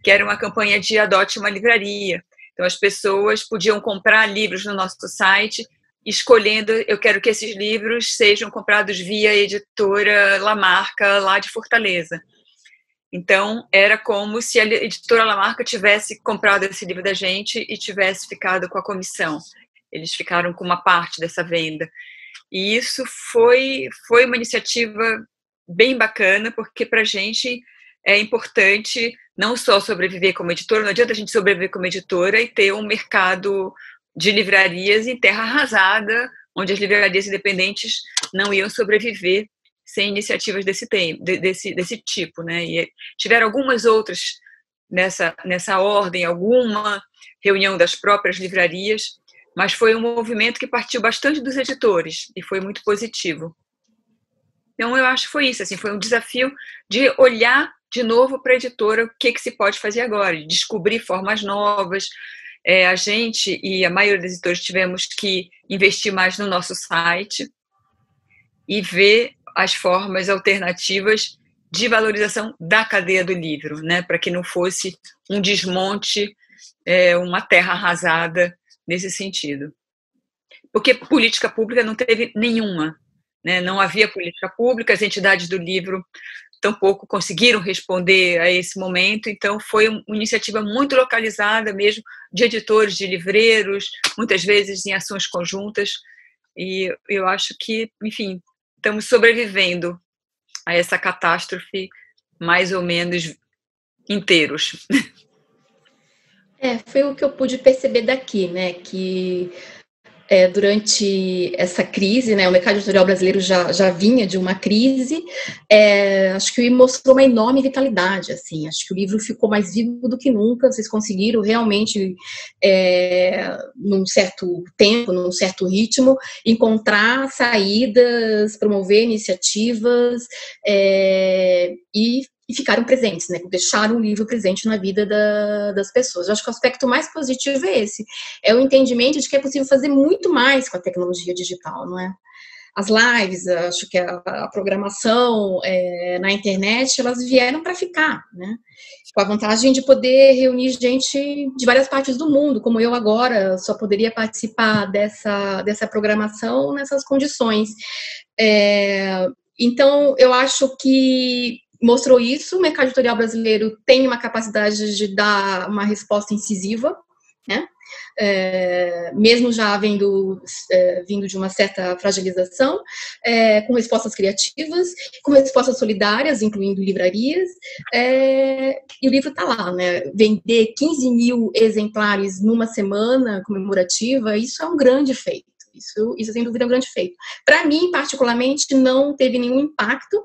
que era uma campanha de adote uma livraria. Então, as pessoas podiam comprar livros no nosso site, escolhendo, eu quero que esses livros sejam comprados via editora Lamarca, lá de Fortaleza. Então, era como se a editora Lamarca tivesse comprado esse livro da gente e tivesse ficado com a comissão. Eles ficaram com uma parte dessa venda. E isso foi uma iniciativa bem bacana, porque para a gente é importante não só sobreviver como editora, não adianta a gente sobreviver como editora e ter um mercado de livrarias em terra arrasada, onde as livrarias independentes não iam sobreviver sem iniciativas desse tipo, né? E tiveram algumas outras nessa ordem, alguma reunião das próprias livrarias, mas foi um movimento que partiu bastante dos editores e foi muito positivo. Então, eu acho que foi isso, assim, foi um desafio de olhar de novo para a editora o que se pode fazer agora, de descobrir formas novas. A gente e a maioria dos editores tivemos que investir mais no nosso site e ver as formas alternativas de valorização da cadeia do livro, né, para que não fosse um desmonte, uma terra arrasada nesse sentido. Porque política pública não teve nenhuma, né, não havia política pública, as entidades do livro tampouco conseguiram responder a esse momento, então foi uma iniciativa muito localizada mesmo, de editores, de livreiros, muitas vezes em ações conjuntas, e eu acho que, enfim, estamos sobrevivendo a essa catástrofe mais ou menos inteiros. Foi o que eu pude perceber daqui, né, que durante essa crise, né, o mercado editorial brasileiro já vinha de uma crise, acho que mostrou uma enorme vitalidade, assim, acho que o livro ficou mais vivo do que nunca, vocês conseguiram realmente, num certo tempo, num certo ritmo, encontrar saídas, promover iniciativas, e ficaram presentes, né? Deixaram o livro presente na vida das pessoas. Eu acho que o aspecto mais positivo é esse, é o entendimento de que é possível fazer muito mais com a tecnologia digital, não é? As lives, acho que a programação na internet, elas vieram para ficar, né? Com a vantagem de poder reunir gente de várias partes do mundo, como eu agora só poderia participar dessa programação nessas condições. Então, eu acho que mostrou isso, o mercado editorial brasileiro tem uma capacidade de dar uma resposta incisiva, né? Mesmo já vindo de uma certa fragilização, com respostas criativas, com respostas solidárias, incluindo livrarias, e o livro está lá, né? Vender 15 mil exemplares numa semana comemorativa, isso é um grande feito. Isso sem dúvida é um grande feito. Para mim, particularmente, não teve nenhum impacto,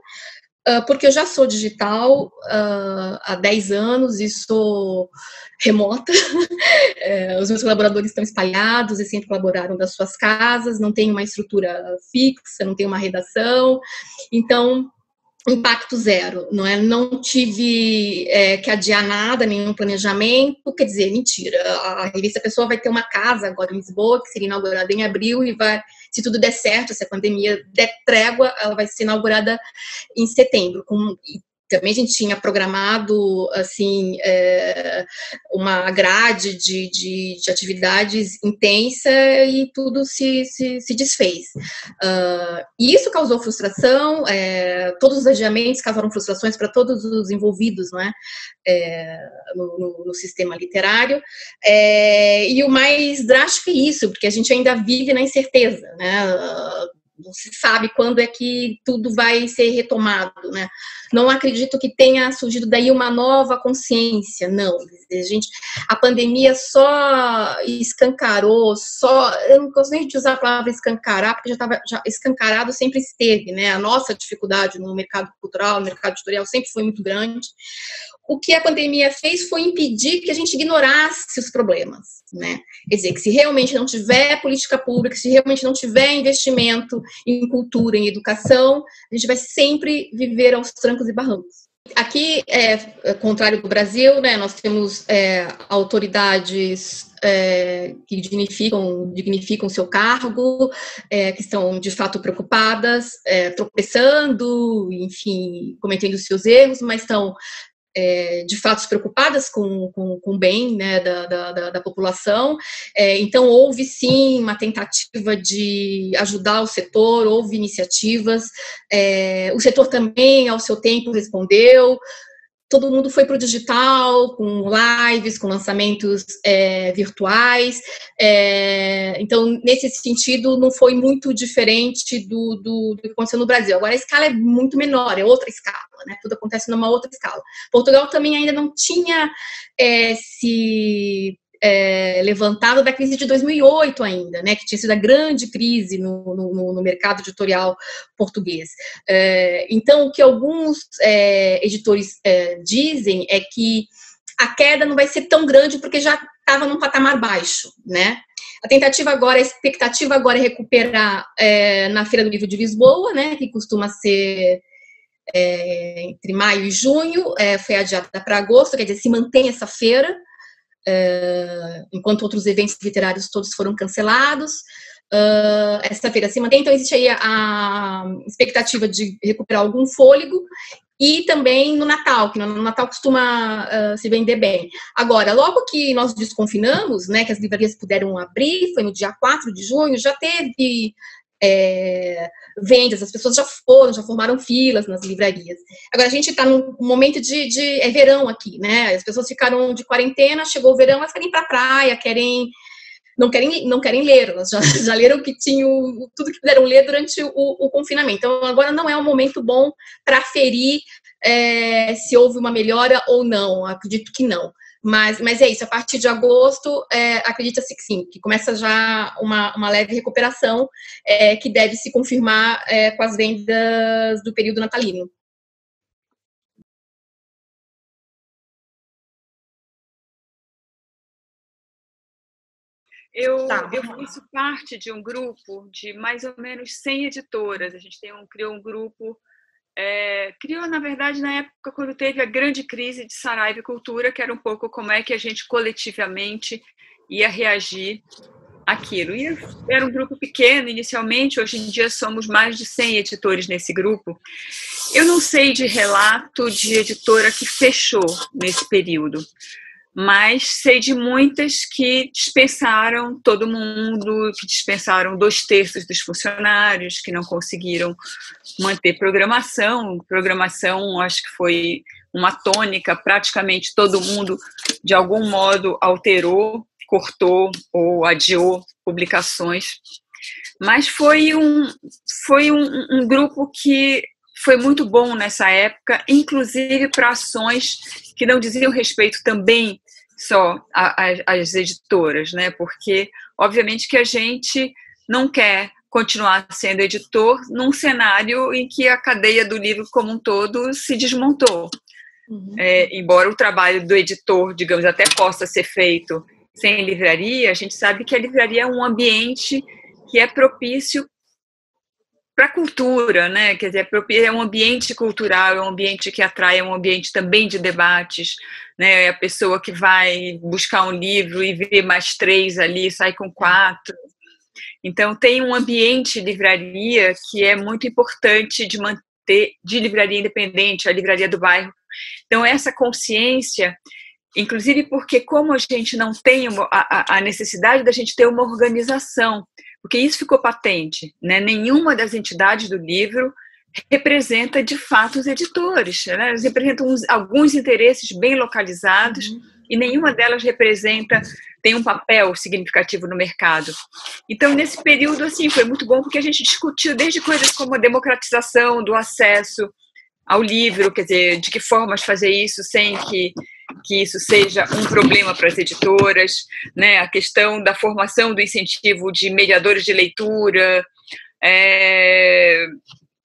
porque eu já sou digital há 10 anos e sou remota. Os meus colaboradores estão espalhados e sempre colaboraram das suas casas, não tenho uma estrutura fixa, não tenho uma redação, então impacto zero, não é? Não tive que adiar nada, nenhum planejamento, quer dizer, mentira, a revista Pessoa vai ter uma casa agora em Lisboa, que seria inaugurada em abril, e vai, se tudo der certo, se a pandemia der trégua, ela vai ser inaugurada em setembro, também a gente tinha programado, assim, uma grade de atividades intensa e tudo se desfez. E isso causou frustração, todos os adiamentos causaram frustrações para todos os envolvidos, não é? No sistema literário. E o mais drástico é isso, porque a gente ainda vive na incerteza, né? Não se sabe quando é que tudo vai ser retomado, né? Não acredito que tenha surgido daí uma nova consciência, não. A pandemia só escancarou, eu não gosto nem de usar a palavra escancarar, porque já escancarado sempre esteve, né? A nossa dificuldade no mercado cultural, no mercado editorial sempre foi muito grande. O que a pandemia fez foi impedir que a gente ignorasse os problemas, né? Quer dizer, que se realmente não tiver política pública, se realmente não tiver investimento em cultura, em educação, a gente vai sempre viver aos trancos e barrancos. Aqui, contrário do Brasil, né, nós temos autoridades que dignificam seu cargo, que estão de fato preocupadas, tropeçando, enfim, cometendo seus erros, mas estão de fato preocupadas com o bem, né, da população. Então, houve sim uma tentativa de ajudar o setor, houve iniciativas, o setor também, ao seu tempo, respondeu. Todo mundo foi para o digital, com lives, com lançamentos virtuais. Então, nesse sentido, não foi muito diferente do que aconteceu no Brasil. Agora, a escala é muito menor, é outra escala, né? Tudo acontece numa outra escala. Portugal também ainda não tinha se levantado da crise de 2008 ainda, né, que tinha sido a grande crise no mercado editorial português. Então, o que alguns editores dizem é que a queda não vai ser tão grande porque já estava num patamar baixo, né? A expectativa agora é recuperar na Feira do Livro de Lisboa, né, que costuma ser entre maio e junho, foi adiada para agosto, quer dizer, se mantém essa feira, enquanto outros eventos literários todos foram cancelados. Essa feira se mantém, então existe aí a expectativa de recuperar algum fôlego, e também no Natal, que no Natal costuma se vender bem. Agora, logo que nós desconfinamos, né, que as livrarias puderam abrir, foi no dia 4 de junho, já teve vendas, as pessoas já formaram filas nas livrarias. Agora, a gente está num momento é verão aqui, né? As pessoas ficaram de quarentena, chegou o verão, elas querem ir para a praia, não querem ler, elas já leram tudo que puderam ler durante o confinamento. Então, agora não é um momento bom para aferir se houve uma melhora ou não. Acredito que não. Mas é isso, a partir de agosto, acredita-se que sim, que começa já uma leve recuperação, que deve se confirmar com as vendas do período natalino. Eu faço parte de um grupo de mais ou menos 100 editoras. A gente criou um grupo, criou, na verdade, na época quando teve a grande crise de Saraiva e Cultura, que era um pouco como é que a gente coletivamente ia reagir àquilo. E era um grupo pequeno inicialmente, hoje em dia somos mais de 100 editores nesse grupo. Eu não sei de relato de editora que fechou nesse período, mas sei de muitas que dispensaram todo mundo, que dispensaram 2/3 dos funcionários, que não conseguiram manter programação. Programação, acho que foi uma tônica, praticamente todo mundo, de algum modo, alterou, cortou ou adiou publicações. Mas foi um grupo que foi muito bom nessa época, inclusive para ações que não diziam respeito também só às editoras, né? Porque, obviamente, que a gente não quer continuar sendo editor num cenário em que a cadeia do livro como um todo se desmontou. Uhum. Embora o trabalho do editor, digamos, até possa ser feito sem livraria, a gente sabe que a livraria é um ambiente que é propício para a cultura, né? Quer dizer, é um ambiente cultural, é um ambiente que atrai, é um ambiente também de debates, né? É a pessoa que vai buscar um livro e vê mais 3 ali, sai com 4. Então, tem um ambiente de livraria que é muito importante de manter, de livraria independente, a livraria do bairro. Então, essa consciência, inclusive porque como a gente não tem a necessidade da gente ter uma organização, porque isso ficou patente, né? Nenhuma das entidades do livro representa de fato os editores, né? Elas representam alguns interesses bem localizados, e nenhuma delas tem um papel significativo no mercado. Então, nesse período, assim, foi muito bom porque a gente discutiu desde coisas como a democratização do acesso ao livro, quer dizer, de que formas fazer isso sem que isso seja um problema para as editoras, né? A questão da formação do incentivo de mediadores de leitura,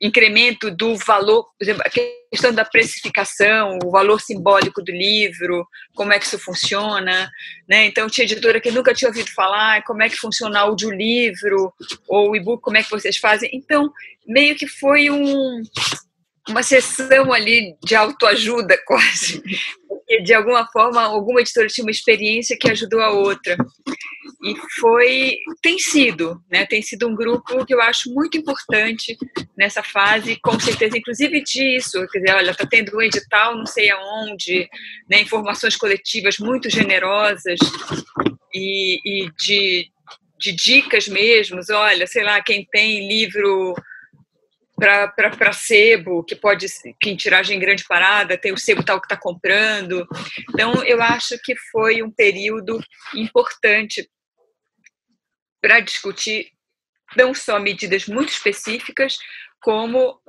incremento do valor, por exemplo, a questão da precificação, o valor simbólico do livro, como é que isso funciona, né? Então, tinha editora que nunca tinha ouvido falar, como é que funciona o audiolivro, ou o e-book, como é que vocês fazem. Então, meio que foi uma sessão ali de autoajuda, quase. Porque, de alguma forma, alguma editora tinha uma experiência que ajudou a outra. E tem sido um grupo que eu acho muito importante nessa fase, com certeza, inclusive disso, quer dizer, olha, está tendo um edital, não sei aonde, né, informações coletivas muito generosas e de dicas mesmo, olha, sei lá, quem tem livro para sebo, que em tiragem grande parada, tem o sebo tal que está comprando. Então, eu acho que foi um período importante para discutir não só medidas muito específicas, como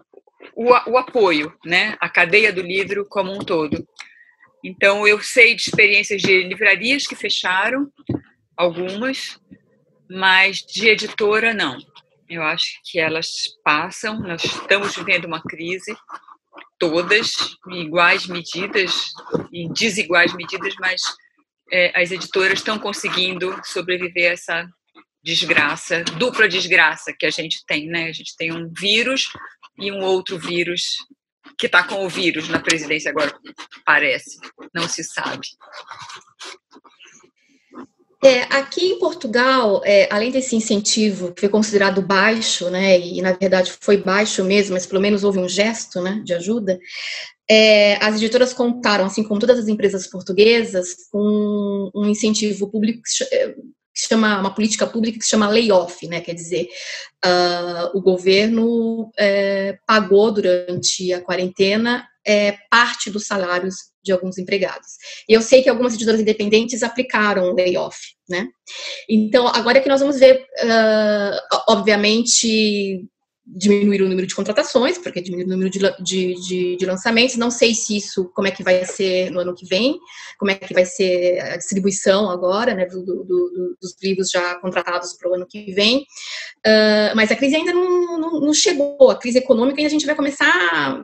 o apoio, né? A cadeia do livro como um todo. Então, eu sei de experiências de livrarias que fecharam, algumas, mas de editora, não. Eu acho que elas passam, nós estamos vivendo uma crise, todas em iguais medidas, em desiguais medidas, mas as editoras estão conseguindo sobreviver a essa desgraça, dupla desgraça que a gente tem, né? A gente tem um vírus e um outro vírus que está com o vírus na presidência agora, parece, não se sabe. Aqui em Portugal, além desse incentivo que foi considerado baixo, né, e na verdade foi baixo mesmo, mas pelo menos houve um gesto, né, de ajuda, as editoras contaram, assim como todas as empresas portuguesas, com um incentivo público que se chama, uma política pública que se chama layoff, né, quer dizer, o governo pagou durante a quarentena parte dos salários de alguns empregados. E eu sei que algumas editoras independentes aplicaram o layoff, né? Então, agora é que nós vamos ver, obviamente, diminuir o número de contratações, porque diminui o número de lançamentos. Não sei se isso, como é que vai ser no ano que vem, como é que vai ser a distribuição agora, né, dos livros já contratados para o ano que vem. Mas a crise ainda não chegou. A crise econômica a gente vai começar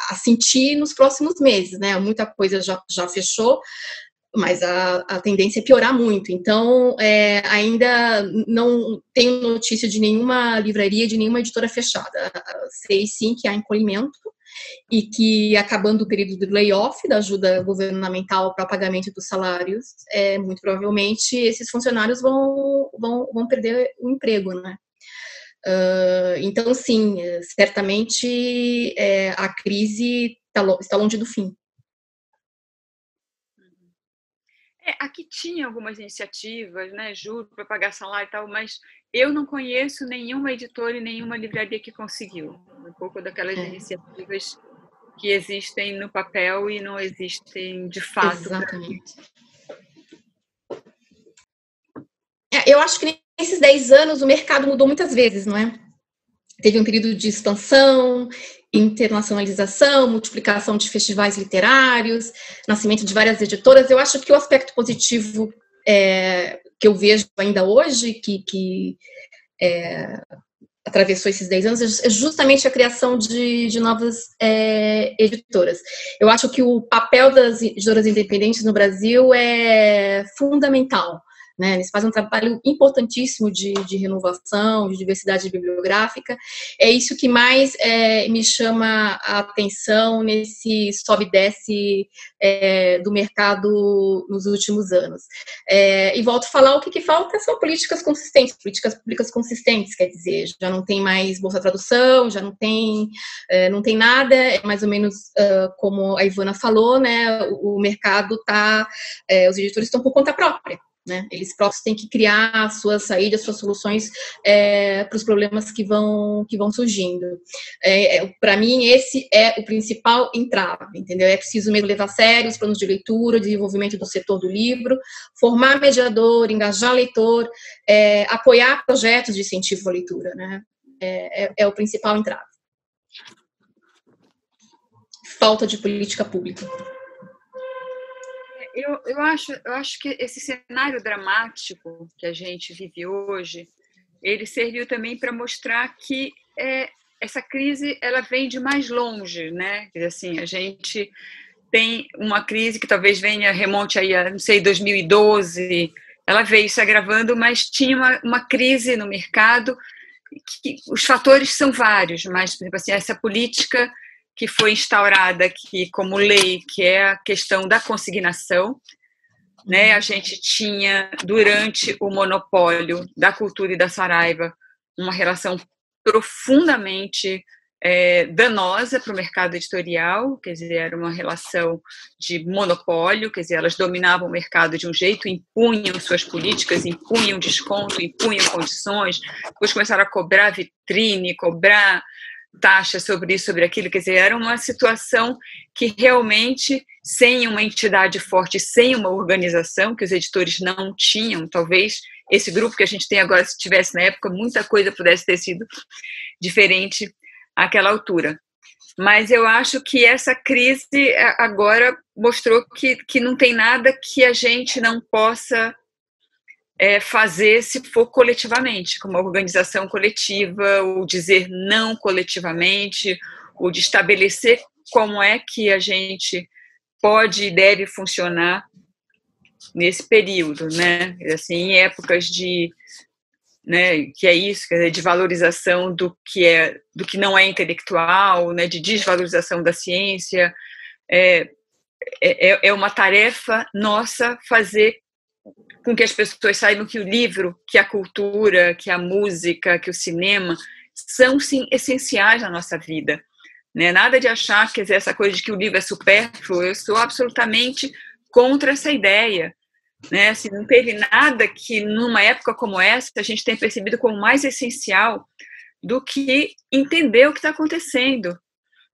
a sentir nos próximos meses, né? Muita coisa já fechou, mas a tendência é piorar muito. Então, ainda não tenho notícia de nenhuma livraria, de nenhuma editora fechada. Sei sim que há encolhimento e que, acabando o período do layoff, da ajuda governamental para o pagamento dos salários, muito provavelmente esses funcionários vão perder o emprego, né? Então, sim, certamente a crise está longe do fim. Aqui tinha algumas iniciativas, né, juro para pagar salário e tal, mas eu não conheço nenhuma editora e nenhuma livraria que conseguiu. Um pouco daquelas iniciativas que existem no papel e não existem de fato. Exatamente. Eu acho que nesses 10 anos o mercado mudou muitas vezes, não é? Teve um período de expansão, internacionalização, multiplicação de festivais literários, nascimento de várias editoras. Eu acho que o aspecto positivo que eu vejo ainda hoje, que atravessou esses 10 anos, é justamente a criação de novas editoras. Eu acho que o papel das editoras independentes no Brasil é fundamental, né? Eles fazem um trabalho importantíssimo de renovação, de diversidade bibliográfica. É isso que mais me chama a atenção nesse sobe e desce do mercado nos últimos anos. E volto a falar, o que falta são políticas políticas públicas consistentes, quer dizer, já não tem mais Bolsa Tradução, já não tem nada, é mais ou menos como a Ivana falou, né? O mercado os editores estão por conta própria. Né? Eles próprios têm que criar suas saídas, suas soluções para os problemas que vão surgindo. Para mim, esse é o principal entrave, entendeu? É preciso mesmo levar a sério os planos de leitura, desenvolvimento do setor do livro, formar mediador, engajar leitor, apoiar projetos de incentivo à leitura, né? É o principal entrave. Falta de política pública. Eu acho que esse cenário dramático que a gente vive hoje, ele serviu também para mostrar que essa crise ela vem de mais longe, né? Quer dizer, assim, a gente tem uma crise que talvez remonte aí a, não sei, 2012, ela veio se agravando, mas tinha uma crise no mercado, que os fatores são vários, mas, por exemplo, assim, essa política que foi instaurada aqui como lei, que é a questão da consignação, né? A gente tinha, durante o monopólio da Cultura e da Saraiva, uma relação profundamente danosa para o mercado editorial, quer dizer, era uma relação de monopólio, quer dizer, elas dominavam o mercado de um jeito, impunham suas políticas, impunham desconto, impunham condições, depois começaram a cobrar vitrine, cobrar taxa sobre isso, sobre aquilo, quer dizer, era uma situação que realmente, sem uma entidade forte, sem uma organização, que os editores não tinham, talvez esse grupo que a gente tem agora, se tivesse na época, muita coisa pudesse ter sido diferente àquela altura. Mas eu acho que essa crise agora mostrou que não tem nada que a gente não possa fazer se for coletivamente, como a organização coletiva, o dizer não coletivamente, o de estabelecer como é que a gente pode e deve funcionar nesse período, né? Assim, em épocas de, né, que é isso, quer dizer, de valorização do que não é intelectual, né, de desvalorização da ciência, é uma tarefa nossa fazer com que as pessoas saibam que o livro, que a cultura, que a música, que o cinema são, sim, essenciais na nossa vida. Né? Nada de achar, quer dizer, essa coisa de que o livro é supérfluo, eu sou absolutamente contra essa ideia. Né? Assim, não teve nada que, numa época como essa, a gente tenha percebido como mais essencial do que entender o que está acontecendo.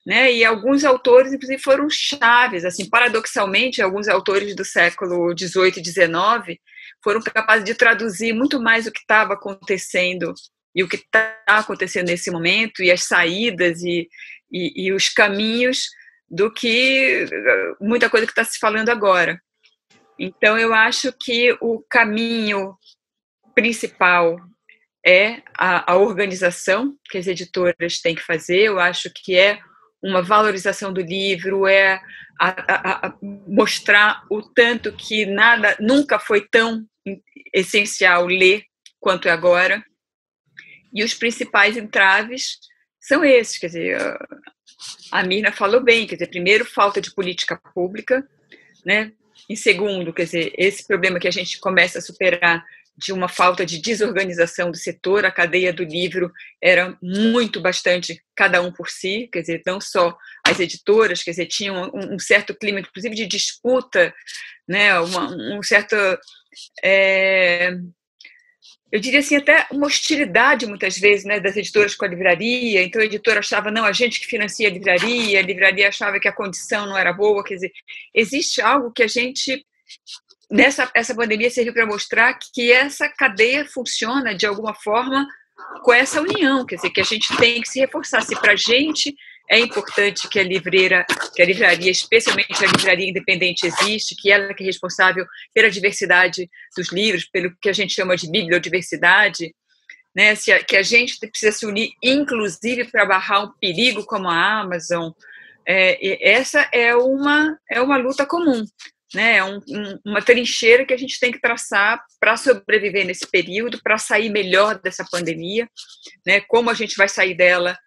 Né? E alguns autores, inclusive, foram chaves. Assim, paradoxalmente, alguns autores do século XVIII e XIX foram capazes de traduzir muito mais o que estava acontecendo e o que está acontecendo nesse momento, e as saídas e os caminhos do que muita coisa que está se falando agora. Então, eu acho que o caminho principal é a organização que as editoras têm que fazer. Eu acho que é uma valorização do livro, é a mostrar o tanto que nada, nunca foi tão essencial ler quanto é agora. E os principais entraves são esses, quer dizer, a Mirna falou bem, quer dizer, primeiro, falta de política pública, né? Em segundo, quer dizer, esse problema que a gente começa a superar de uma falta de desorganização do setor, a cadeia do livro era bastante cada um por si, quer dizer, não só as editoras, quer dizer, tinham um certo clima, inclusive, de disputa, né, um certo, eu diria assim, até uma hostilidade, muitas vezes, né, das editoras com a livraria. Então, a editora achava, não, a gente que financia a livraria achava que a condição não era boa, quer dizer, existe algo que a gente... Essa pandemia serviu para mostrar que essa cadeia funciona de alguma forma com essa união, quer dizer, que a gente tem que se reforçar. Se para a gente é importante que a livraria, especialmente a livraria independente, existe, que ela é responsável pela diversidade dos livros, pelo que a gente chama de bibliodiversidade, né? Que a gente precisa se unir, inclusive para barrar um perigo como a Amazon. Essa é uma luta comum. Né, uma trincheira que a gente tem que traçar para sobreviver nesse período, para sair melhor dessa pandemia, né, como a gente vai sair dela,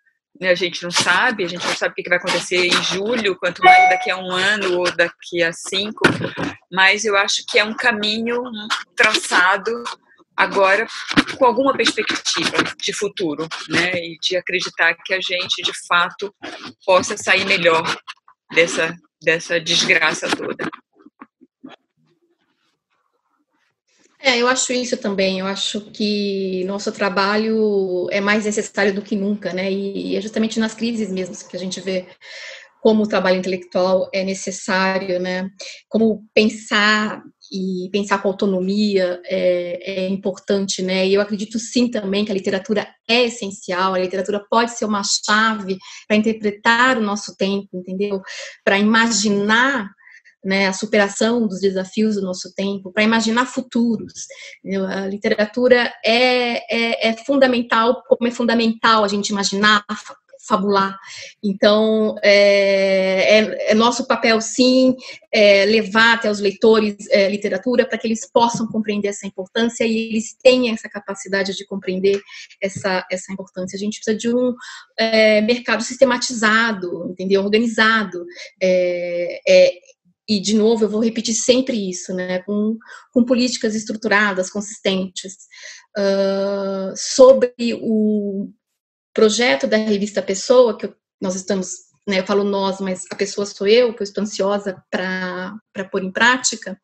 né, a gente não sabe o que vai acontecer em julho, quanto mais daqui a 1 ano ou daqui a 5, mas eu acho que é um caminho traçado agora com alguma perspectiva de futuro, né, e de acreditar que a gente, de fato, possa sair melhor dessa desgraça toda. Eu acho isso também. Eu acho que nosso trabalho é mais necessário do que nunca, né? E é justamente nas crises mesmo que a gente vê como o trabalho intelectual é necessário, né? Como pensar com autonomia é importante, né? E eu acredito sim também que a literatura é essencial. A literatura pode ser uma chave para interpretar o nosso tempo, entendeu? Para imaginar, né, a superação dos desafios do nosso tempo, para imaginar futuros. A literatura é fundamental, como é fundamental a gente imaginar, fabular. Então, é nosso papel, sim, levar até os leitores literatura para que eles possam compreender essa importância e eles tenham essa capacidade de compreender essa importância. A gente precisa de um mercado sistematizado, entendeu? Organizado. E, de novo, eu vou repetir sempre isso, né, com políticas estruturadas, consistentes, sobre o projeto da revista Pessoa, que nós estamos, né, eu falo nós, mas a pessoa sou eu, que eu estou ansiosa para pôr em prática,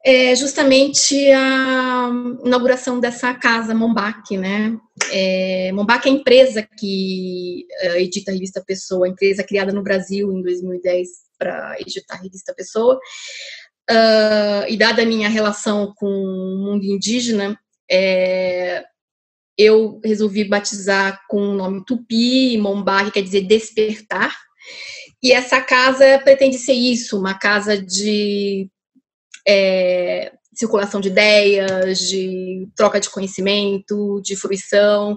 é justamente a inauguração dessa casa Mombac, né? Mombac é a empresa que edita a revista Pessoa, a empresa criada no Brasil em 2010 para editar a revista Pessoa. E dada a minha relação com o mundo indígena, eu resolvi batizar com o nome Tupi, Mombac quer dizer despertar. E essa casa pretende ser isso, uma casa de circulação de ideias, de troca de conhecimento, de fruição,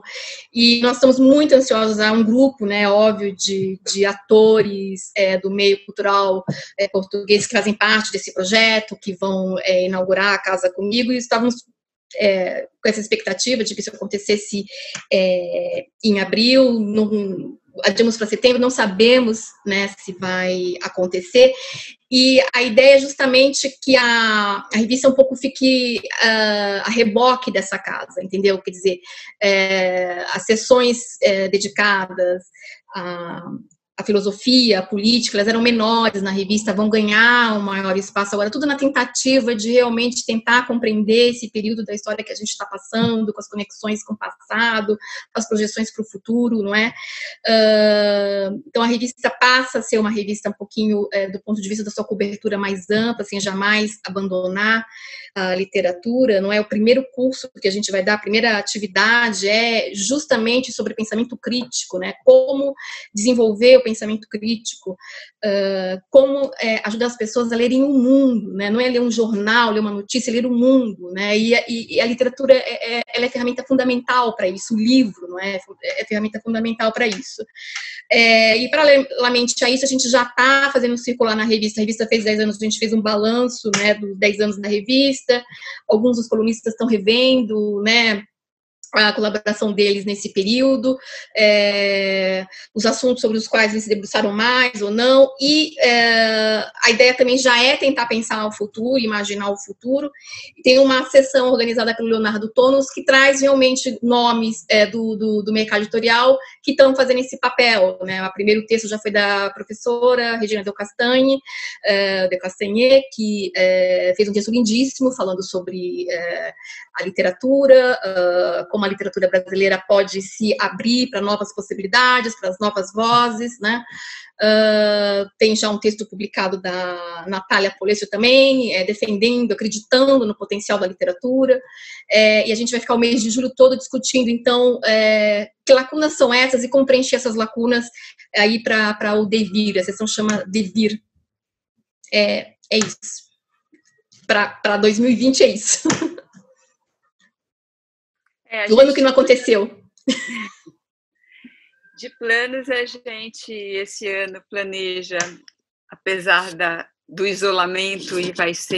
e nós estamos muito ansiosos. Há um grupo, né, óbvio, de atores do meio cultural português que fazem parte desse projeto, que vão inaugurar a casa comigo, e estávamos com essa expectativa de que isso acontecesse em abril, adiamos para setembro, não sabemos, né, se vai acontecer. E a ideia é justamente que a revista um pouco fique a reboque dessa casa, entendeu? Quer dizer, as sessões dedicadas a filosofia, a política, elas eram menores na revista, vão ganhar um maior espaço agora, tudo na tentativa de realmente tentar compreender esse período da história que a gente está passando, com as conexões com o passado, as projeções para o futuro, não é? Então a revista passa a ser uma revista um pouquinho do ponto de vista da sua cobertura mais ampla, sem jamais abandonar a literatura, não é? O primeiro curso que a gente vai dar, a primeira atividade é justamente sobre pensamento crítico, né? Como desenvolver o pensamento crítico, como ajudar as pessoas a lerem o mundo, né? Não é ler um jornal, ler uma notícia, é ler o mundo, né? E a literatura ela é ferramenta fundamental para isso, o livro, não é? É ferramenta fundamental para isso. E paralelamente a isso, a gente já está fazendo circular na revista. A revista fez 10 anos, a gente fez um balanço, né, dos 10 anos da revista. Alguns dos colunistas estão revendo, né, a colaboração deles nesse período, os assuntos sobre os quais eles se debruçaram mais ou não, e a ideia também já é tentar pensar o futuro, imaginar o futuro. Tem uma sessão organizada pelo Leonardo Tonos que traz realmente nomes do mercado editorial que estão fazendo esse papel, né? O primeiro texto já foi da professora Regina Del Castagne, que fez um texto lindíssimo falando sobre a literatura, como a literatura brasileira pode se abrir para novas possibilidades, para as novas vozes, né? Tem já um texto publicado da Natália Polesio também, defendendo, acreditando no potencial da literatura, e a gente vai ficar o mês de julho todo discutindo, então, que lacunas são essas e como preencher essas lacunas aí para o Devir, a sessão chama Devir. É isso. Para 2020 é isso. Do ano que não aconteceu. De planos, a gente, esse ano, planeja, apesar do isolamento, e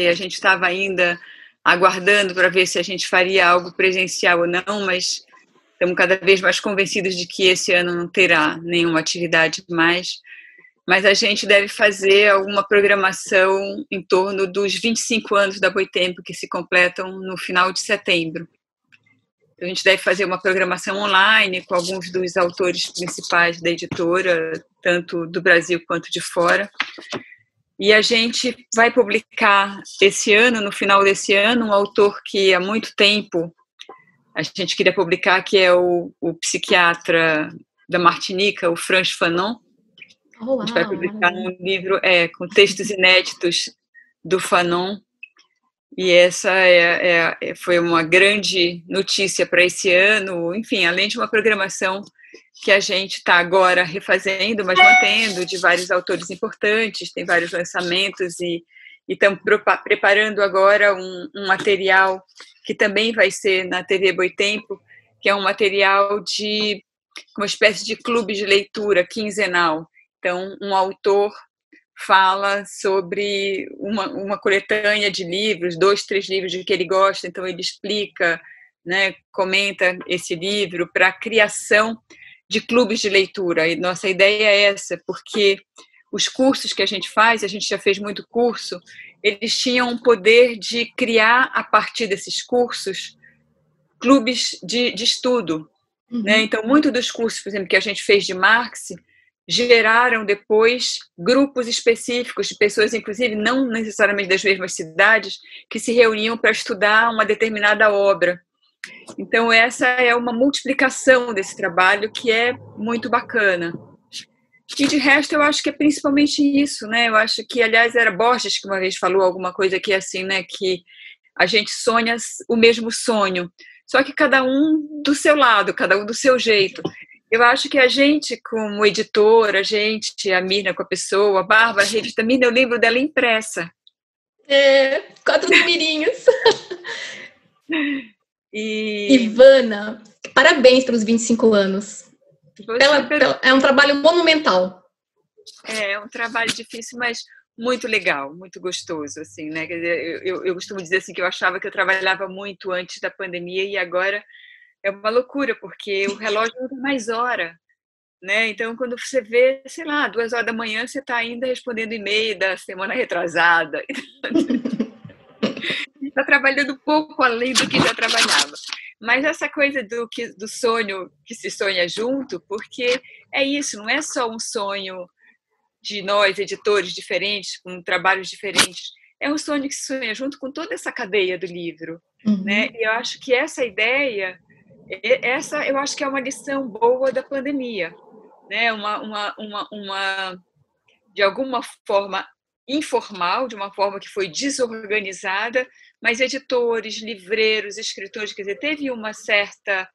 a gente estava ainda aguardando para ver se a gente faria algo presencial ou não, mas estamos cada vez mais convencidos de que esse ano não terá nenhuma atividade mais. Mas a gente deve fazer alguma programação em torno dos 25 anos da Boitempo, que se completam no final de setembro. A gente deve fazer uma programação online com alguns dos autores principais da editora, tanto do Brasil quanto de fora. E a gente vai publicar esse ano, no final desse ano, um autor que há muito tempo a gente queria publicar, que é o psiquiatra da Martinica, o Frantz Fanon. A gente vai publicar um livro com textos inéditos do Fanon. E essa foi uma grande notícia para esse ano, enfim, além de uma programação que a gente está agora refazendo, mas mantendo, de vários autores importantes, tem vários lançamentos, e estamos preparando agora um material que também vai ser na TV Boitempo, que é um material de uma espécie de clube de leitura quinzenal. Então, um autor fala sobre uma coletânea de livros, 2, 3 livros de que ele gosta, então ele explica, né, comenta esse livro para a criação de clubes de leitura. E nossa ideia é essa, porque os cursos que a gente já fez muito curso, eles tinham um poder de criar, a partir desses cursos, clubes de estudo. Né? Então, muito dos cursos, por exemplo, que a gente fez de Marx, geraram depois grupos específicos de pessoas, inclusive não necessariamente das mesmas cidades, que se reuniam para estudar uma determinada obra. Então, essa é uma multiplicação desse trabalho que é muito bacana. E, de resto, eu acho que é principalmente isso, né? Eu acho que, aliás, era Borges que uma vez falou alguma coisa que é assim, né? Que a gente sonha o mesmo sonho, só que cada um do seu lado, cada um do seu jeito. Eu acho que a gente, como editora, a Mirna com a pessoa, a Bárbara, a revista Mirna, eu lembro dela impressa. 4 numerinhos. Ivana, parabéns pelos 25 aanos. É um trabalho monumental. É um trabalho difícil, mas muito legal, muito gostoso, assim, né? Quer dizer, eu costumo dizer assim que eu achava que eu trabalhava muito antes da pandemia e agora é uma loucura, porque o relógio não tem mais hora, né? Então, quando você vê, sei lá, 2 horas da manhã, você está ainda respondendo e-mail da semana retrasada. Está trabalhando pouco além do que já trabalhava. Mas essa coisa do sonho que se sonha junto, porque é isso, não é só um sonho de nós, editores diferentes, com trabalhos diferentes, é um sonho que se sonha junto com toda essa cadeia do livro, né? E eu acho que essa ideia, essa eu acho que é uma lição boa da pandemia, né? De alguma forma informal, de uma forma que foi desorganizada, mas editores, livreiros, escritores, quer dizer, teve uma certa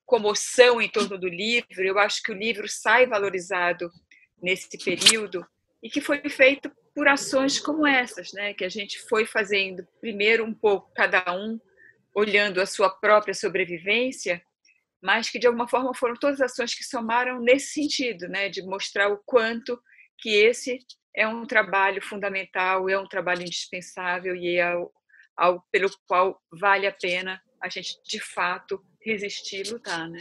comoção em torno do livro. Eu acho que o livro sai valorizado nesse período e que foi feito por ações como essas, né? Que a gente foi fazendo primeiro um pouco cada um olhando a sua própria sobrevivência, mas que de alguma forma foram todas ações que somaram nesse sentido, né? De mostrar o quanto que esse é um trabalho fundamental, é um trabalho indispensável e é algo pelo qual vale a pena a gente de fato resistir e lutar, né?